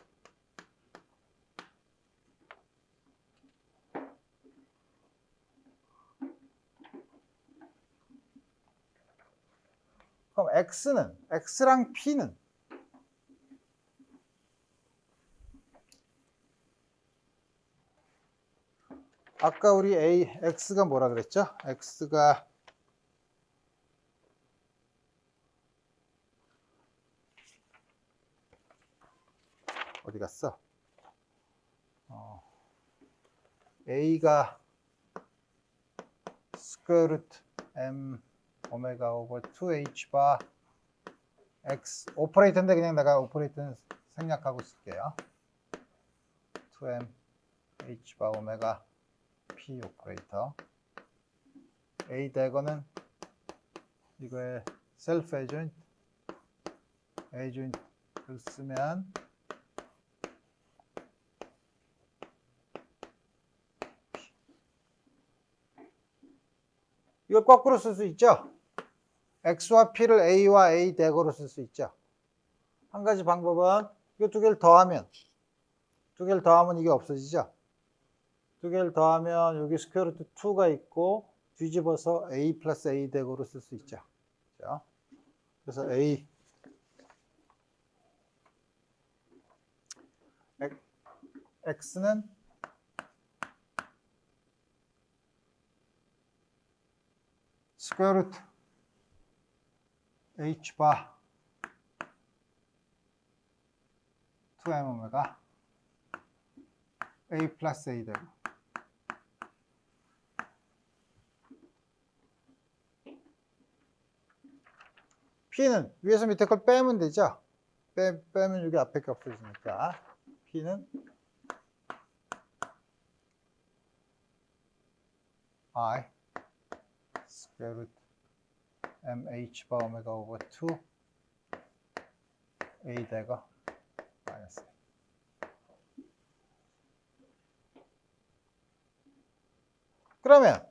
[SPEAKER 1] 그럼 X랑 P는 아까 우리 X가 뭐라 그랬죠? X가 어디 갔어? A가 스퀘어 루트 M 오메가 오버 2H 바 X 오퍼레이터인데 그냥 내가 오퍼레이터는 생략하고 있을게요. 2M H 바 오메가 P 오퍼레이터 A 대거는 이거에 셀프 에이조인트를 쓰면 이걸 거꾸로 쓸 수 있죠. X와 P를 A와 A 대거로 쓸 수 있죠. 한 가지 방법은 이 두 개를 더하면 이게 없어지죠. 두 개를 더하면 여기 스퀘어 루트 2가 있고 뒤집어서 A 플러스 A 대거로 쓸 수 있죠. 그래서 X는 스퀘어 루트 H 바 2M 오메가 A 플러스 A 대거 P는 위에서 밑에 걸 빼면 되죠. 빼면 여기 앞에 게 없어지니까 P는 I 스퀘어 루트 mh 바 오메가 오버 2 a 대가 마이너스. 그러면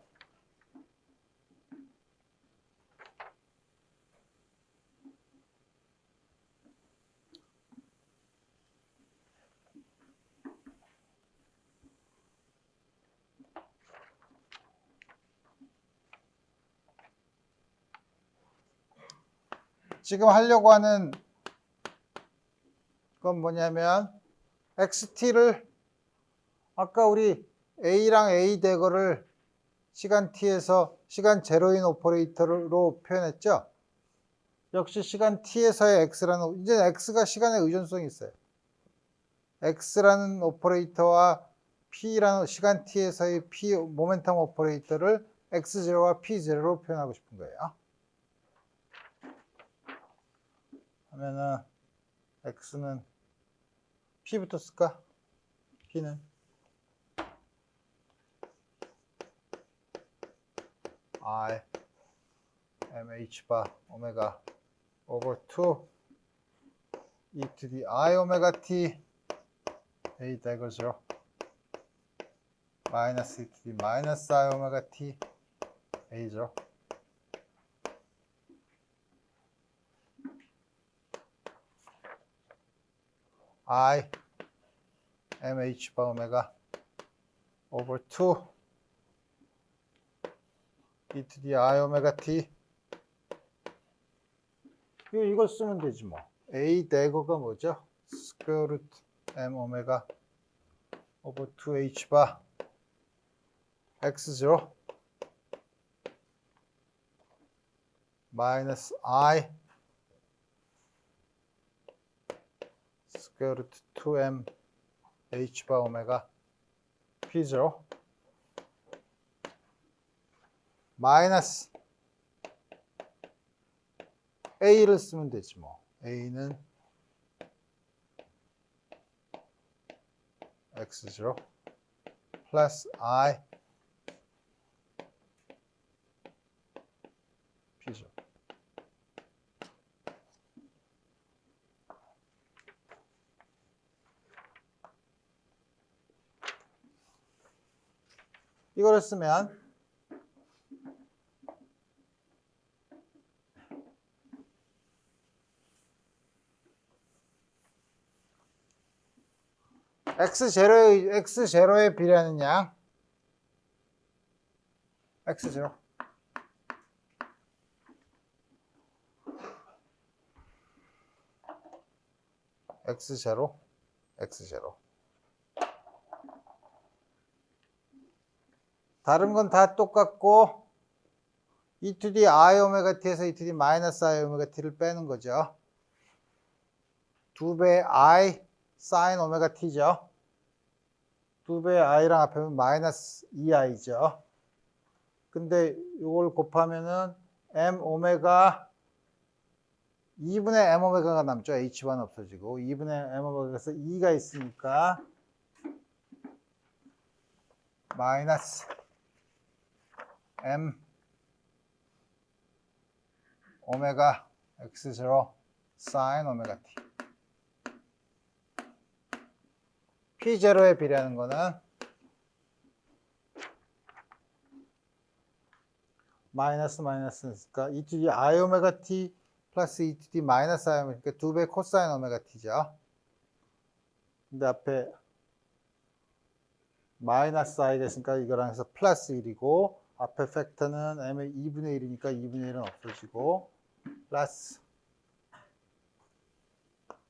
[SPEAKER 1] 지금 하려고 하는 건 뭐냐면 xt를 아까 우리 a랑 a 대거를 시간 t에서 시간 제로인 오퍼레이터로 표현했죠. 역시 시간 t에서의 x라는, 이제 x가 시간에 의존성이 있어요. x라는 오퍼레이터와 p라는 시간 t에서의 p 모멘텀 오퍼레이터를 x0와 p0로 표현하고 싶은 거예요. 하면은 x는 p부터 쓸까? p는 I mh 바 오메가 over 2 e to the I 오메가 t a 대거 0 마이너스 e to the 마이너스 I 오메가 t a 0 I mh 바 오메가 over 2 e to the I 오메가 t 이걸 쓰면 되지 뭐. a 대거가 뭐죠? 스퀘어 루트 m 오메가 오버 2h 바 x0 마이너스 I 스퀘어 루트 2m h 바 오메가 p0 마이너스 a를 쓰면 되지 뭐. a는 x0 플러스 I p0 이거를 쓰면 x0에 비례하는 양 x0 x0 x0 다른 건 다 똑같고 e to the I 오메가 t에서 e to the 마이너스 I 오메가 t를 빼는 거죠. 2배 I sin 오메가 t죠. 2배 i랑 합하면 마이너스 2i죠. 근데 이걸 곱하면은 m 오메가 2분의 m 오메가가 남죠. h만 없어지고 2분의 m 오메가에서 2가 있으니까 마이너스 m 오메가 x0 sin 오메가 t p0에 비례하는 거는 마이너스니까 e to the I 오메가 t 플러스 e to the 마이너스 I 오메가 t, 그러니까 2배 코사인 오메가 t죠. 근데 앞에 마이너스 I 됐으니까 이거랑 해서 플러스 1이고 앞에 팩터는 m의 2분의 1이니까 2분의 1은 없어지고 플러스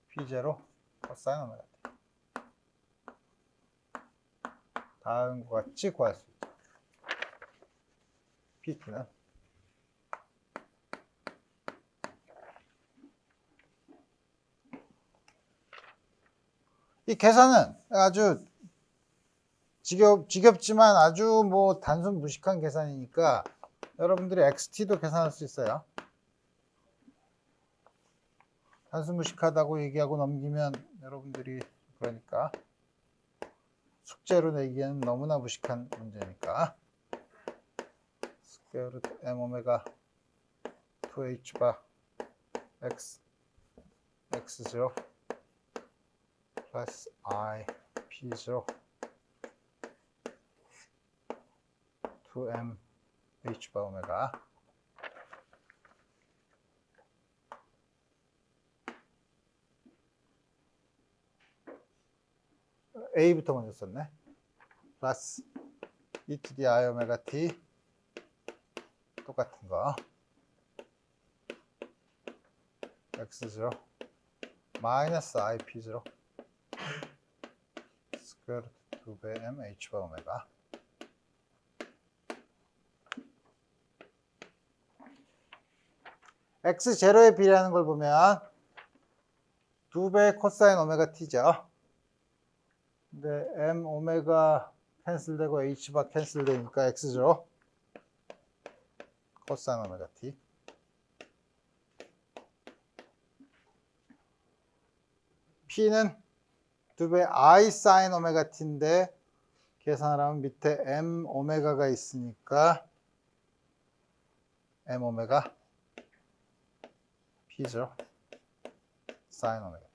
[SPEAKER 1] p0 코사인 오메가 t 다음과 같이 구할 수 있죠. P는 이 계산은 아주 지겹지만 아주 뭐 단순 무식한 계산이니까 여러분들이 XT도 계산할 수 있어요. 단순 무식하다고 얘기하고 넘기면 여러분들이 그러니까 숙제로 내기에는 너무나 무식한 문제니까 스퀘어 루트 m 오메가 2h 바 x x0 플러스 I p0 2m h 바 오메가 a부터 먼저 썼네. 플러스 e to the I 오메가 t 똑같은 거 x0 마이너스 I p0 스퀘어 루트 2배 m h 바 오메가 x0에 비례하는 걸 보면 2배 코사인 오메가 t죠. 근데 m 오메가 캔슬되고 h바 캔슬되니까 x0 코사인 오메가 t p는 2배 I 사인 오메가 t인데 계산을 하면 밑에 m 오메가가 있으니까 m 오메가 p죠. 사인 오메가.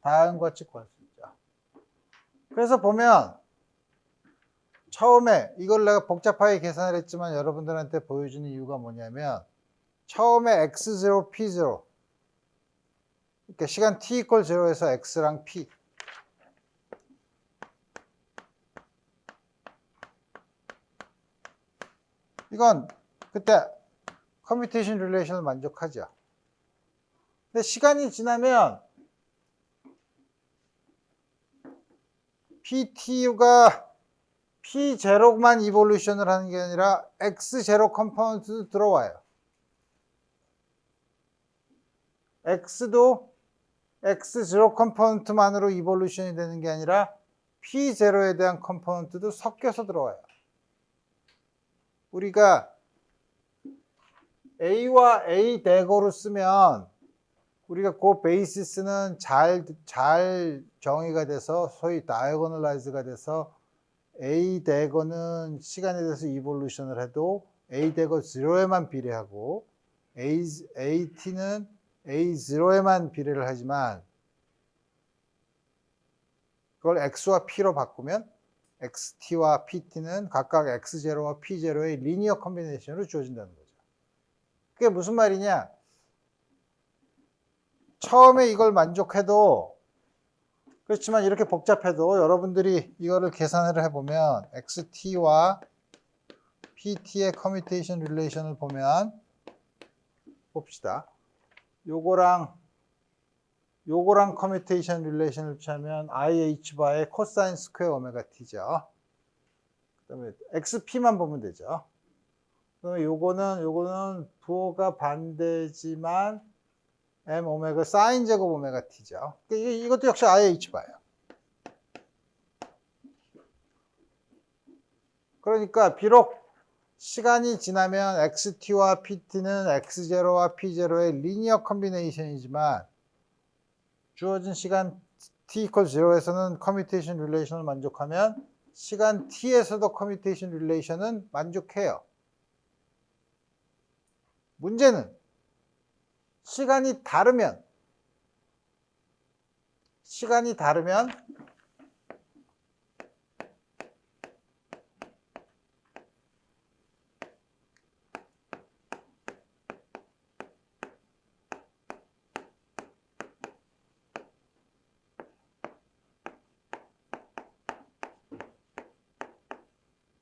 [SPEAKER 1] 다음과 같이 구할 수 있죠. 그래서 보면 처음에 이걸 내가 복잡하게 계산을 했지만 여러분들한테 보여주는 이유가 뭐냐면 처음에 x0, p0 그러니까 시간 t 이퀄 0에서 x랑 p 이건 그때 커뮤테이션 릴레이션을 만족하죠. 근데 시간이 지나면 PT가 P0만 이볼루션을 하는 게 아니라 X0 컴포넌트도 들어와요. X도 X0 컴포넌트만으로 이볼루션이 되는 게 아니라 P0에 대한 컴포넌트도 섞여서 들어와요. 우리가 A와 A 대거로 쓰면 우리가 그 베이시스는 잘 정의가 돼서 소위 다이어고널라이즈가 돼서 A 대거는 시간에 대해서 이볼루션을 해도 A 대거 0에만 비례하고 AT는 A0에만 비례를 하지만 그걸 X와 P로 바꾸면 XT와 PT는 각각 X0와 P0의 리니어 컨비네이션으로 주어진다는 거죠. 그게 무슨 말이냐? 처음에 이걸 만족해도 그렇지만 이렇게 복잡해도 여러분들이 이거를 계산을 해보면 XT와 PT의 커뮤테이션 릴레이션을 보면 봅시다. 요거랑 커뮤테이션 릴레이션을 취하면 IH바의 코사인 스퀘어 오메가 T죠. 그 다음에 XP만 보면 되죠. 그러면 요거는 부호가 반대지만 M 오메가 사인 제곱 오메가 T죠. 이것도 역시 IH바예요. 그러니까 비록 시간이 지나면 XT와 PT는 X0와 P0의 리니어 컨비네이션이지만 주어진 시간 t 이퀄 0에서는 커뮤테이션 릴레이션을 만족하면 시간 t에서도 커뮤테이션 릴레이션은 만족해요. 문제는 시간이 다르면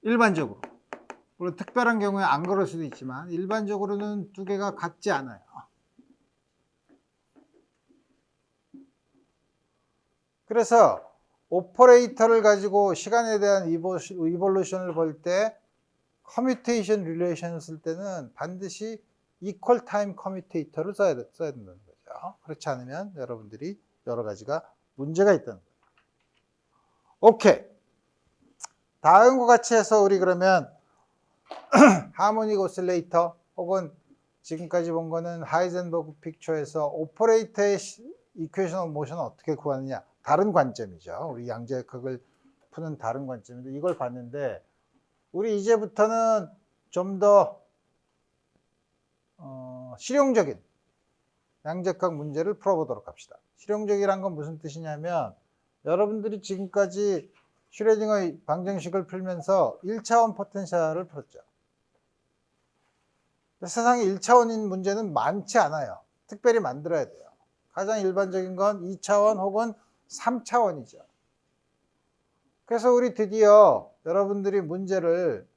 [SPEAKER 1] 일반적으로 물론 특별한 경우에 안 그럴 수도 있지만 일반적으로는 두 개가 같지 않아요. 그래서 오퍼레이터를 가지고 시간에 대한 이볼루션을 볼 때 커뮤테이션 릴레이션을 쓸 때는 반드시 이퀄 타임 커뮤테이터를 써야 된다는 거죠. 그렇지 않으면 여러분들이 여러 가지가 문제가 있다는 거예요. 오케이. 다음과 같이 해서 우리 그러면 하모닉 오실레이터 혹은 지금까지 본 거는 하이젠버그 픽처에서 오퍼레이터의 이퀘이션 오브 모션을 어떻게 구하느냐 다른 관점이죠. 우리 양자역학을 푸는 다른 관점인데 이걸 봤는데 우리 이제부터는 좀 더 실용적인 양자역학 문제를 풀어보도록 합시다. 실용적이란 건 무슨 뜻이냐면 여러분들이 지금까지 슈레딩의 방정식을 풀면서 1차원 포텐셜을 풀었죠. 세상에 1차원인 문제는 많지 않아요. 특별히 만들어야 돼요. 가장 일반적인 건 2차원 혹은 3차원이죠. 그래서 우리 드디어 여러분들이 문제를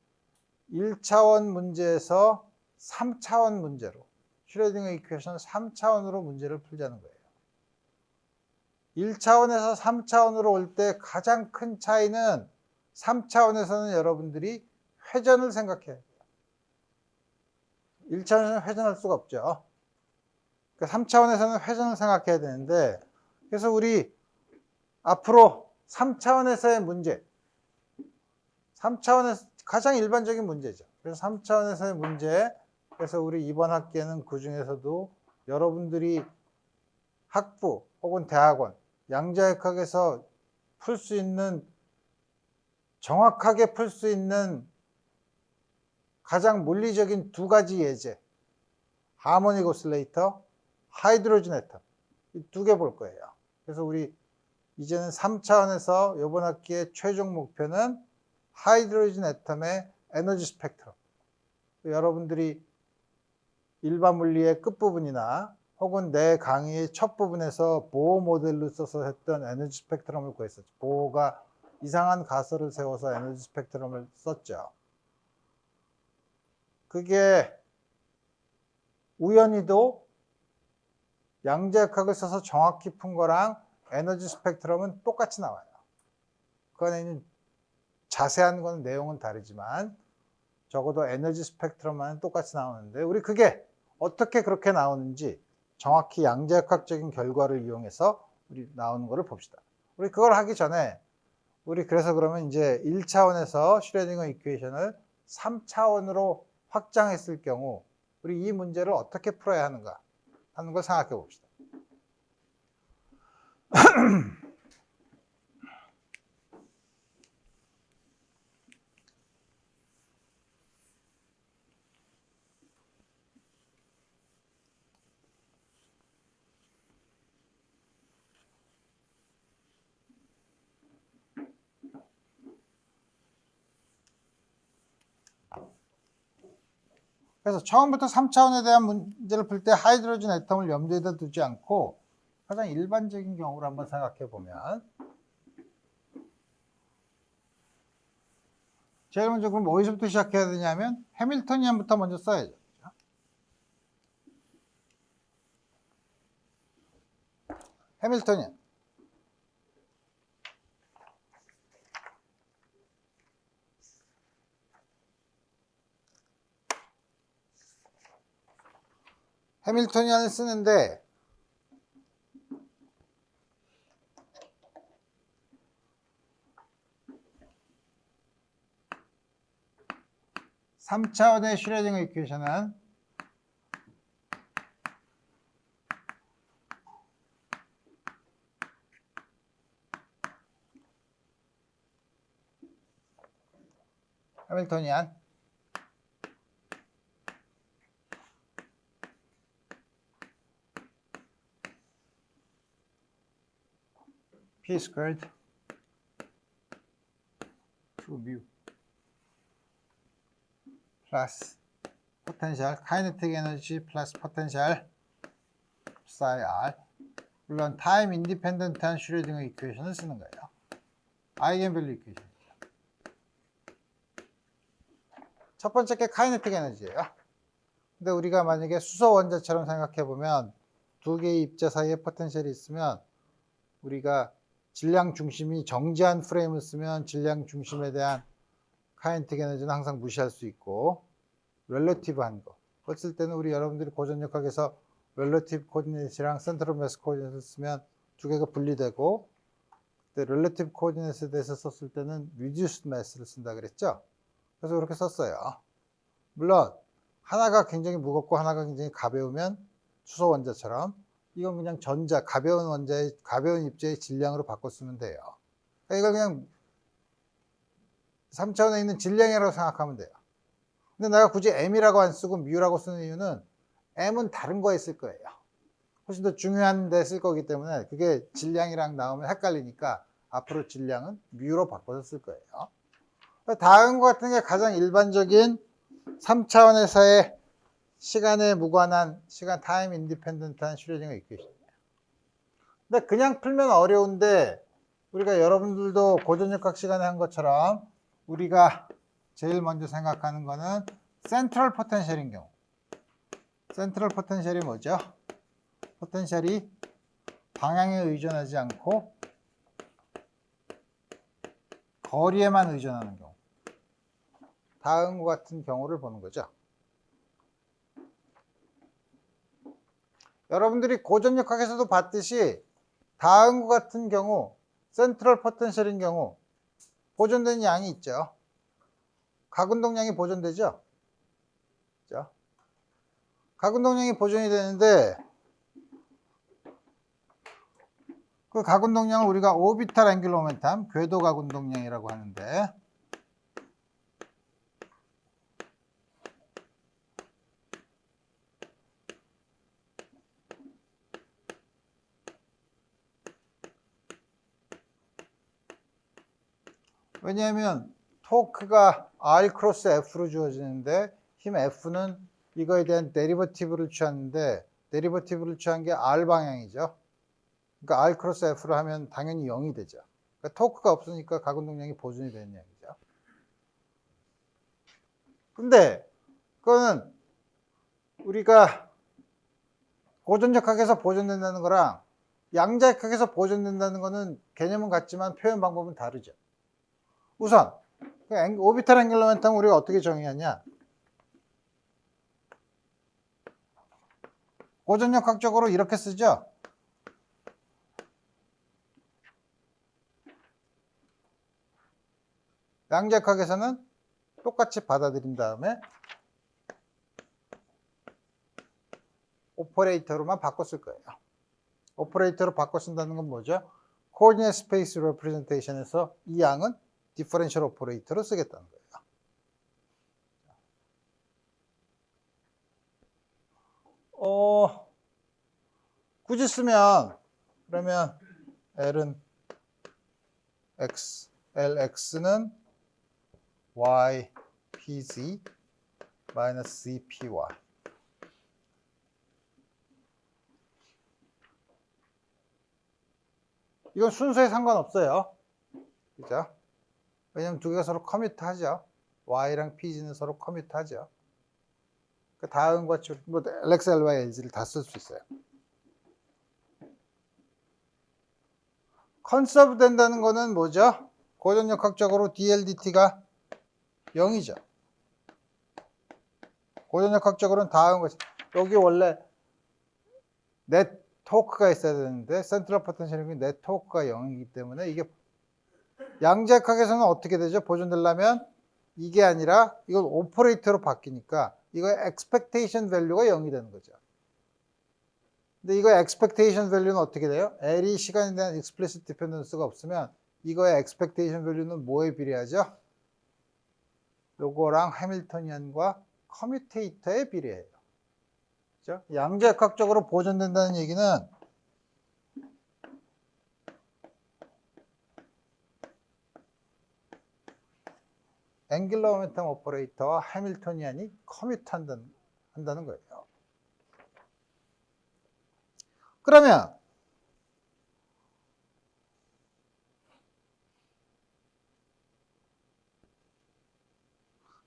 [SPEAKER 1] 1차원 문제에서 3차원 문제로, 슈레딩거 이퀘이션을 3차원으로 문제를 풀자는 거예요. 1차원에서 3차원으로 올 때 가장 큰 차이는 3차원에서는 여러분들이 회전을 생각해야 돼요. 1차원에서는 회전할 수가 없죠. 그러니까 3차원에서는 회전을 생각해야 되는데, 그래서 우리 앞으로 3차원에서의 문제, 3차원에서 가장 일반적인 문제죠. 그래서 3차원에서의 문제, 그래서 우리 이번 학기에는 그 중에서도 여러분들이 학부 혹은 대학원, 양자역학에서 풀 수 있는, 정확하게 풀 수 있는 가장 물리적인 두 가지 예제, 하모닉 오실레이터, 하이드로진 애텀, 이 두 개 볼 거예요. 그래서 우리 이제는 3차원에서 이번 학기의 최종 목표는 하이드로진 애텀의 에너지 스펙트럼. 여러분들이 일반 물리의 끝부분이나 혹은 내 강의의 첫 부분에서 보어 모델로 써서 했던 에너지 스펙트럼을 구했었죠. 보어가 이상한 가설을 세워서 에너지 스펙트럼을 썼죠. 그게 우연히도 양자역학을 써서 정확히 푼 거랑 에너지 스펙트럼은 똑같이 나와요. 그 안에 있는 자세한 건 내용은 다르지만 적어도 에너지 스펙트럼만 똑같이 나오는데, 우리 그게 어떻게 그렇게 나오는지 정확히 양자역학적인 결과를 이용해서 우리 나오는 거를 봅시다. 우리 그걸 하기 전에 우리 그래서 그러면 이제 1차원에서 슈레딩거 이퀘이션을 3차원으로 확장했을 경우 우리 이 문제를 어떻게 풀어야 하는가 하는 걸 생각해 봅시다. 그래서 처음부터 3차원에 대한 문제를 풀 때 하이드로진 애텀을 염두에다 두지 않고 가장 일반적인 경우를 한번 생각해 보면, 제일 먼저 그럼 어디서부터 시작해야 되냐면 해밀토니안부터 먼저 써야죠. 해밀토니안. 해밀토니안을 쓰는데 (3차원의) 슈레딩거 이퀘이션은 해밀토니안 P squared 2mu 플러스 포텐셜 카이네틱 에너지 플러스 포텐셜 psi r, 물론 타임 인디펜던트한 슈레딩거 이퀘이션을 쓰는 거예요. 아이겐밸류 이퀘이션. 첫 번째 게 카이네틱 에너지예요. 근데 우리가 만약에 수소 원자처럼 생각해 보면 두 개의 입자 사이에 포텐셜이 있으면 우리가 질량 중심이 정지한 프레임을 쓰면 질량 중심에 대한 카이네틱 에너지는 항상 무시할 수 있고, 렐러티브한 거 그걸 쓸 때는 우리 여러분들이 고전역학에서 렐러티브 코디네이트랑 센트럴 매스 코디네이트를 쓰면 두 개가 분리되고, 그때 렐러티브 코디네이트에 대해서 썼을 때는 리듀스드 매스를 쓴다 그랬죠. 그래서 그렇게 썼어요. 물론 하나가 굉장히 무겁고 하나가 굉장히 가벼우면 수소 원자처럼 이건 그냥 전자, 가벼운 원자의, 가벼운 입자의 질량으로 바꿔 쓰면 돼요. 그러니까 이걸 그냥 3차원에 있는 질량이라고 생각하면 돼요. 근데 내가 굳이 m이라고 안 쓰고 μ라고 쓰는 이유는 m은 다른 거에 쓸 거예요. 훨씬 더 중요한 데 쓸 거기 때문에 그게 질량이랑 나오면 헷갈리니까 앞으로 질량은 μ로 바꿔서 쓸 거예요. 다음과 같은 게 가장 일반적인 3차원에서의 시간에 무관한 시간 타임 인디펜던트한 슈레딩거 이퀘이션이에요. 근데 그냥 풀면 어려운데 우리가 여러분들도 고전역학 시간에 한 것처럼 우리가 제일 먼저 생각하는 거는 센트럴 포텐셜인 경우. 센트럴 포텐셜이 뭐죠? 포텐셜이 방향에 의존하지 않고 거리에만 의존하는 경우. 다음과 같은 경우를 보는 거죠. 여러분들이 고전역학에서도 봤듯이 다음과 같은 경우 센트럴 포텐셜인 경우 보존된 양이 있죠. 가운동량이 보존되죠. 그렇죠? 가운동량이 보존이 되는데 그 가운동량을 우리가 오비탈 앵귤러 모멘텀, 궤도 가운동량이라고 하는데 왜냐하면 토크가 R 크로스 F로 주어지는데 힘 F는 이거에 대한 데리버티브를 취하는데 데리버티브를 취한 게 R 방향이죠. 그러니까 R 크로스 F로 하면 당연히 0이 되죠. 그러니까 토크가 없으니까 가운동량이 보존이 되는 얘기죠. 근데 그거는 우리가 고전역학에서 보존된다는 거랑 양자역학에서 보존된다는 거는 개념은 같지만 표현 방법은 다르죠. 우선 오비탈 앵귤러 모멘텀 우리가 어떻게 정의하냐? 고전역학적으로 이렇게 쓰죠. 양자역학에서는 똑같이 받아들인 다음에 오퍼레이터로만 바꿔 쓸 거예요. 오퍼레이터로 바꿔 쓴다는 건 뭐죠? 코오디네이트 스페이스 레프레젠테이션에서 이 양은 디퍼런셜 오퍼레이터로 쓰겠다는 거예요. 굳이 쓰면 그러면 L은 X, LX는 Y, PZ 마이너스 CPY. 이건 순서에 상관없어요. 그죠? 왜냐면 두 개가 서로 커뮤트 하죠. Y랑 PZ는 서로 커뮤트 하죠. 그 다음과 뭐 LX, LY, LZ를 다 쓸 수 있어요. 컨서브 된다는 거는 뭐죠? 고전역학적으로 DLDT가 0이죠. 고전역학적으로는 다음과 여기 원래 네트워크가 있어야 되는데 센트럴 포텐셜이 네트워크가 0이기 때문에 이게 양자역학에서는 어떻게 되죠? 보존되려면 이게 아니라 이건 오퍼레이터로 바뀌니까 이거의 expectation value가 0이 되는 거죠. 근데 이거의 expectation value는 어떻게 돼요? L이 시간에 대한 explicit dependence가 없으면 이거의 expectation value는 뭐에 비례하죠? 요거랑 해밀토니안과 커뮤테이터에 비례해요. 그렇죠? 양자역학적으로 보존된다는 얘기는 앵귤러 모멘텀 오퍼레이터와 해밀토니안이 커뮤트 한다는 거예요. 그러면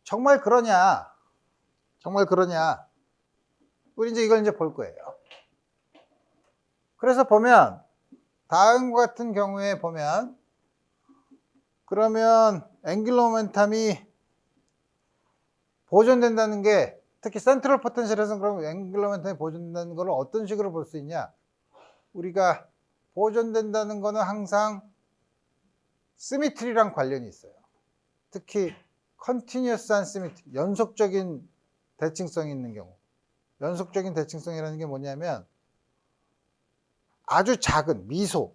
[SPEAKER 1] 정말 그러냐? 정말 그러냐? 우리 이제 이걸 이제 볼 거예요. 그래서 보면 다음과 같은 경우에 보면 그러면 앵귤러 모멘텀이 보존된다는 게 특히 센트럴 포텐셜에서는 그럼 앵귤러 모멘텀이 보존된다는 걸 어떤 식으로 볼 수 있냐? 우리가 보존된다는 거는 항상 시미트리랑 관련이 있어요. 특히 컨티뉴어스한 시미트리, 연속적인 대칭성이 있는 경우. 연속적인 대칭성이라는 게 뭐냐면 아주 작은 미소,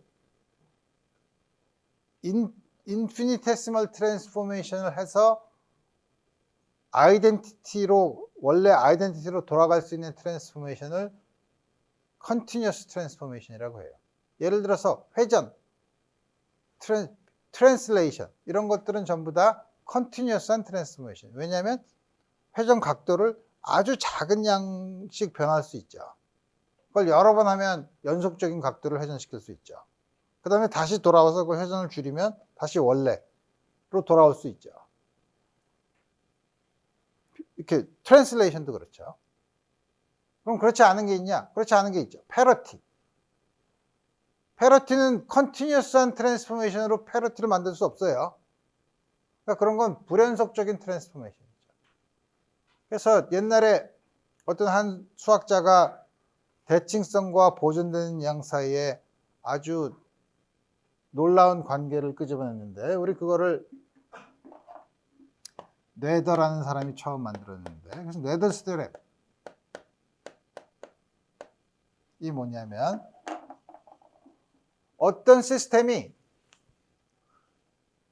[SPEAKER 1] 인피니테시멀 트랜스포메이션을 해서 아이덴티티로 원래 아이덴티티로 돌아갈 수 있는 트랜스포메이션을 컨티뉴어스 트랜스포메이션이라고 해요. 예를 들어서 회전, 트랜슬레이션 이런 것들은 전부 다 컨티뉴어스한 트랜스포메이션. 왜냐하면 회전 각도를 아주 작은 양씩 변할 수 있죠. 그걸 여러 번 하면 연속적인 각도를 회전시킬 수 있죠. 그 다음에 다시 돌아와서 그 회전을 줄이면 다시 원래로 돌아올 수 있죠. 이렇게 트랜슬레이션도 그렇죠. 그럼 그렇지 않은 게 있냐? 그렇지 않은 게 있죠. 패러티. 패러티는 컨티뉴어스한 트랜스포메이션으로 패러티를 만들 수 없어요. 그러니까 그런 건 불연속적인 트랜스포메이션이죠. 그래서 옛날에 어떤 한 수학자가 대칭성과 보존되는 양 사이에 아주 놀라운 관계를 끄집어냈는데, 우리 그거를 뇌더라는 사람이 처음 만들었는데, 그래서 뇌더스 테orem 이 뭐냐면, 어떤 시스템이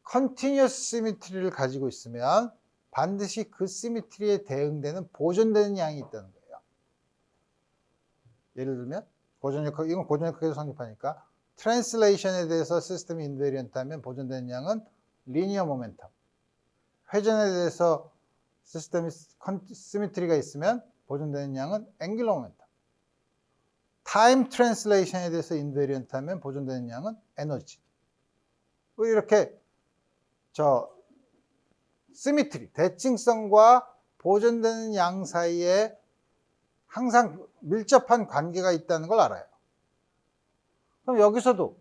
[SPEAKER 1] 컨티뉴어스 시미트리를 가지고 있으면 반드시 그 시미트리에 대응되는 보존되는 양이 있다는 거예요. 예를 들면 고전역학, 이건 고전역학에서 성립하니까 트랜슬레이션에 대해서 시스템이 인베리언트 하면 보존되는 양은 리니어 모멘텀. 회전에 대해서 시스템이 시미트리가 있으면 보존되는 양은 앵귤러 모멘텀. 타임 트랜슬레이션에 대해서 인베리언트 하면 보존되는 양은 에너지. 이렇게 시미트리, 대칭성과 보존되는 양 사이에 항상 밀접한 관계가 있다는 걸 알아요. 그럼 여기서도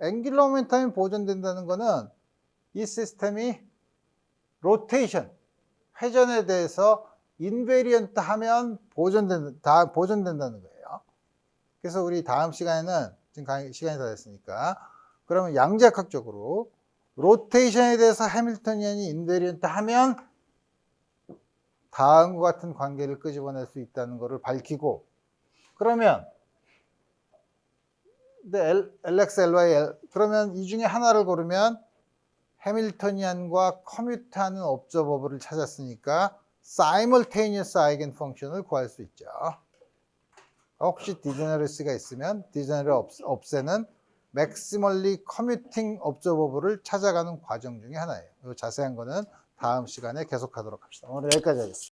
[SPEAKER 1] 앵귤러 모멘텀이 보존된다는 거는 이 시스템이 로테이션, 회전에 대해서 인베리언트 하면 보존된다는 거예요. 그래서 우리 다음 시간에는, 지금 시간이 다 됐으니까, 그러면 양자역학적으로 로테이션에 대해서 해밀토니안이 인베리언트 하면 다음과 같은 관계를 끄집어낼 수 있다는 것을 밝히고, 그러면 LX, LY, L, 그러면 이 중에 하나를 고르면 해밀토니안과 커뮤트하는 옵저버블을 찾았으니까 사이멀테이니어스 아이겐 펑션을 구할 수 있죠. 혹시 디제너러시가 있으면 디제너러 없애는 맥시멀리 커뮤팅 옵저버블을 찾아가는 과정 중에 하나예요. 자세한 거는 다음 시간에 계속하도록 합시다. 오늘 여기까지 하겠습니다.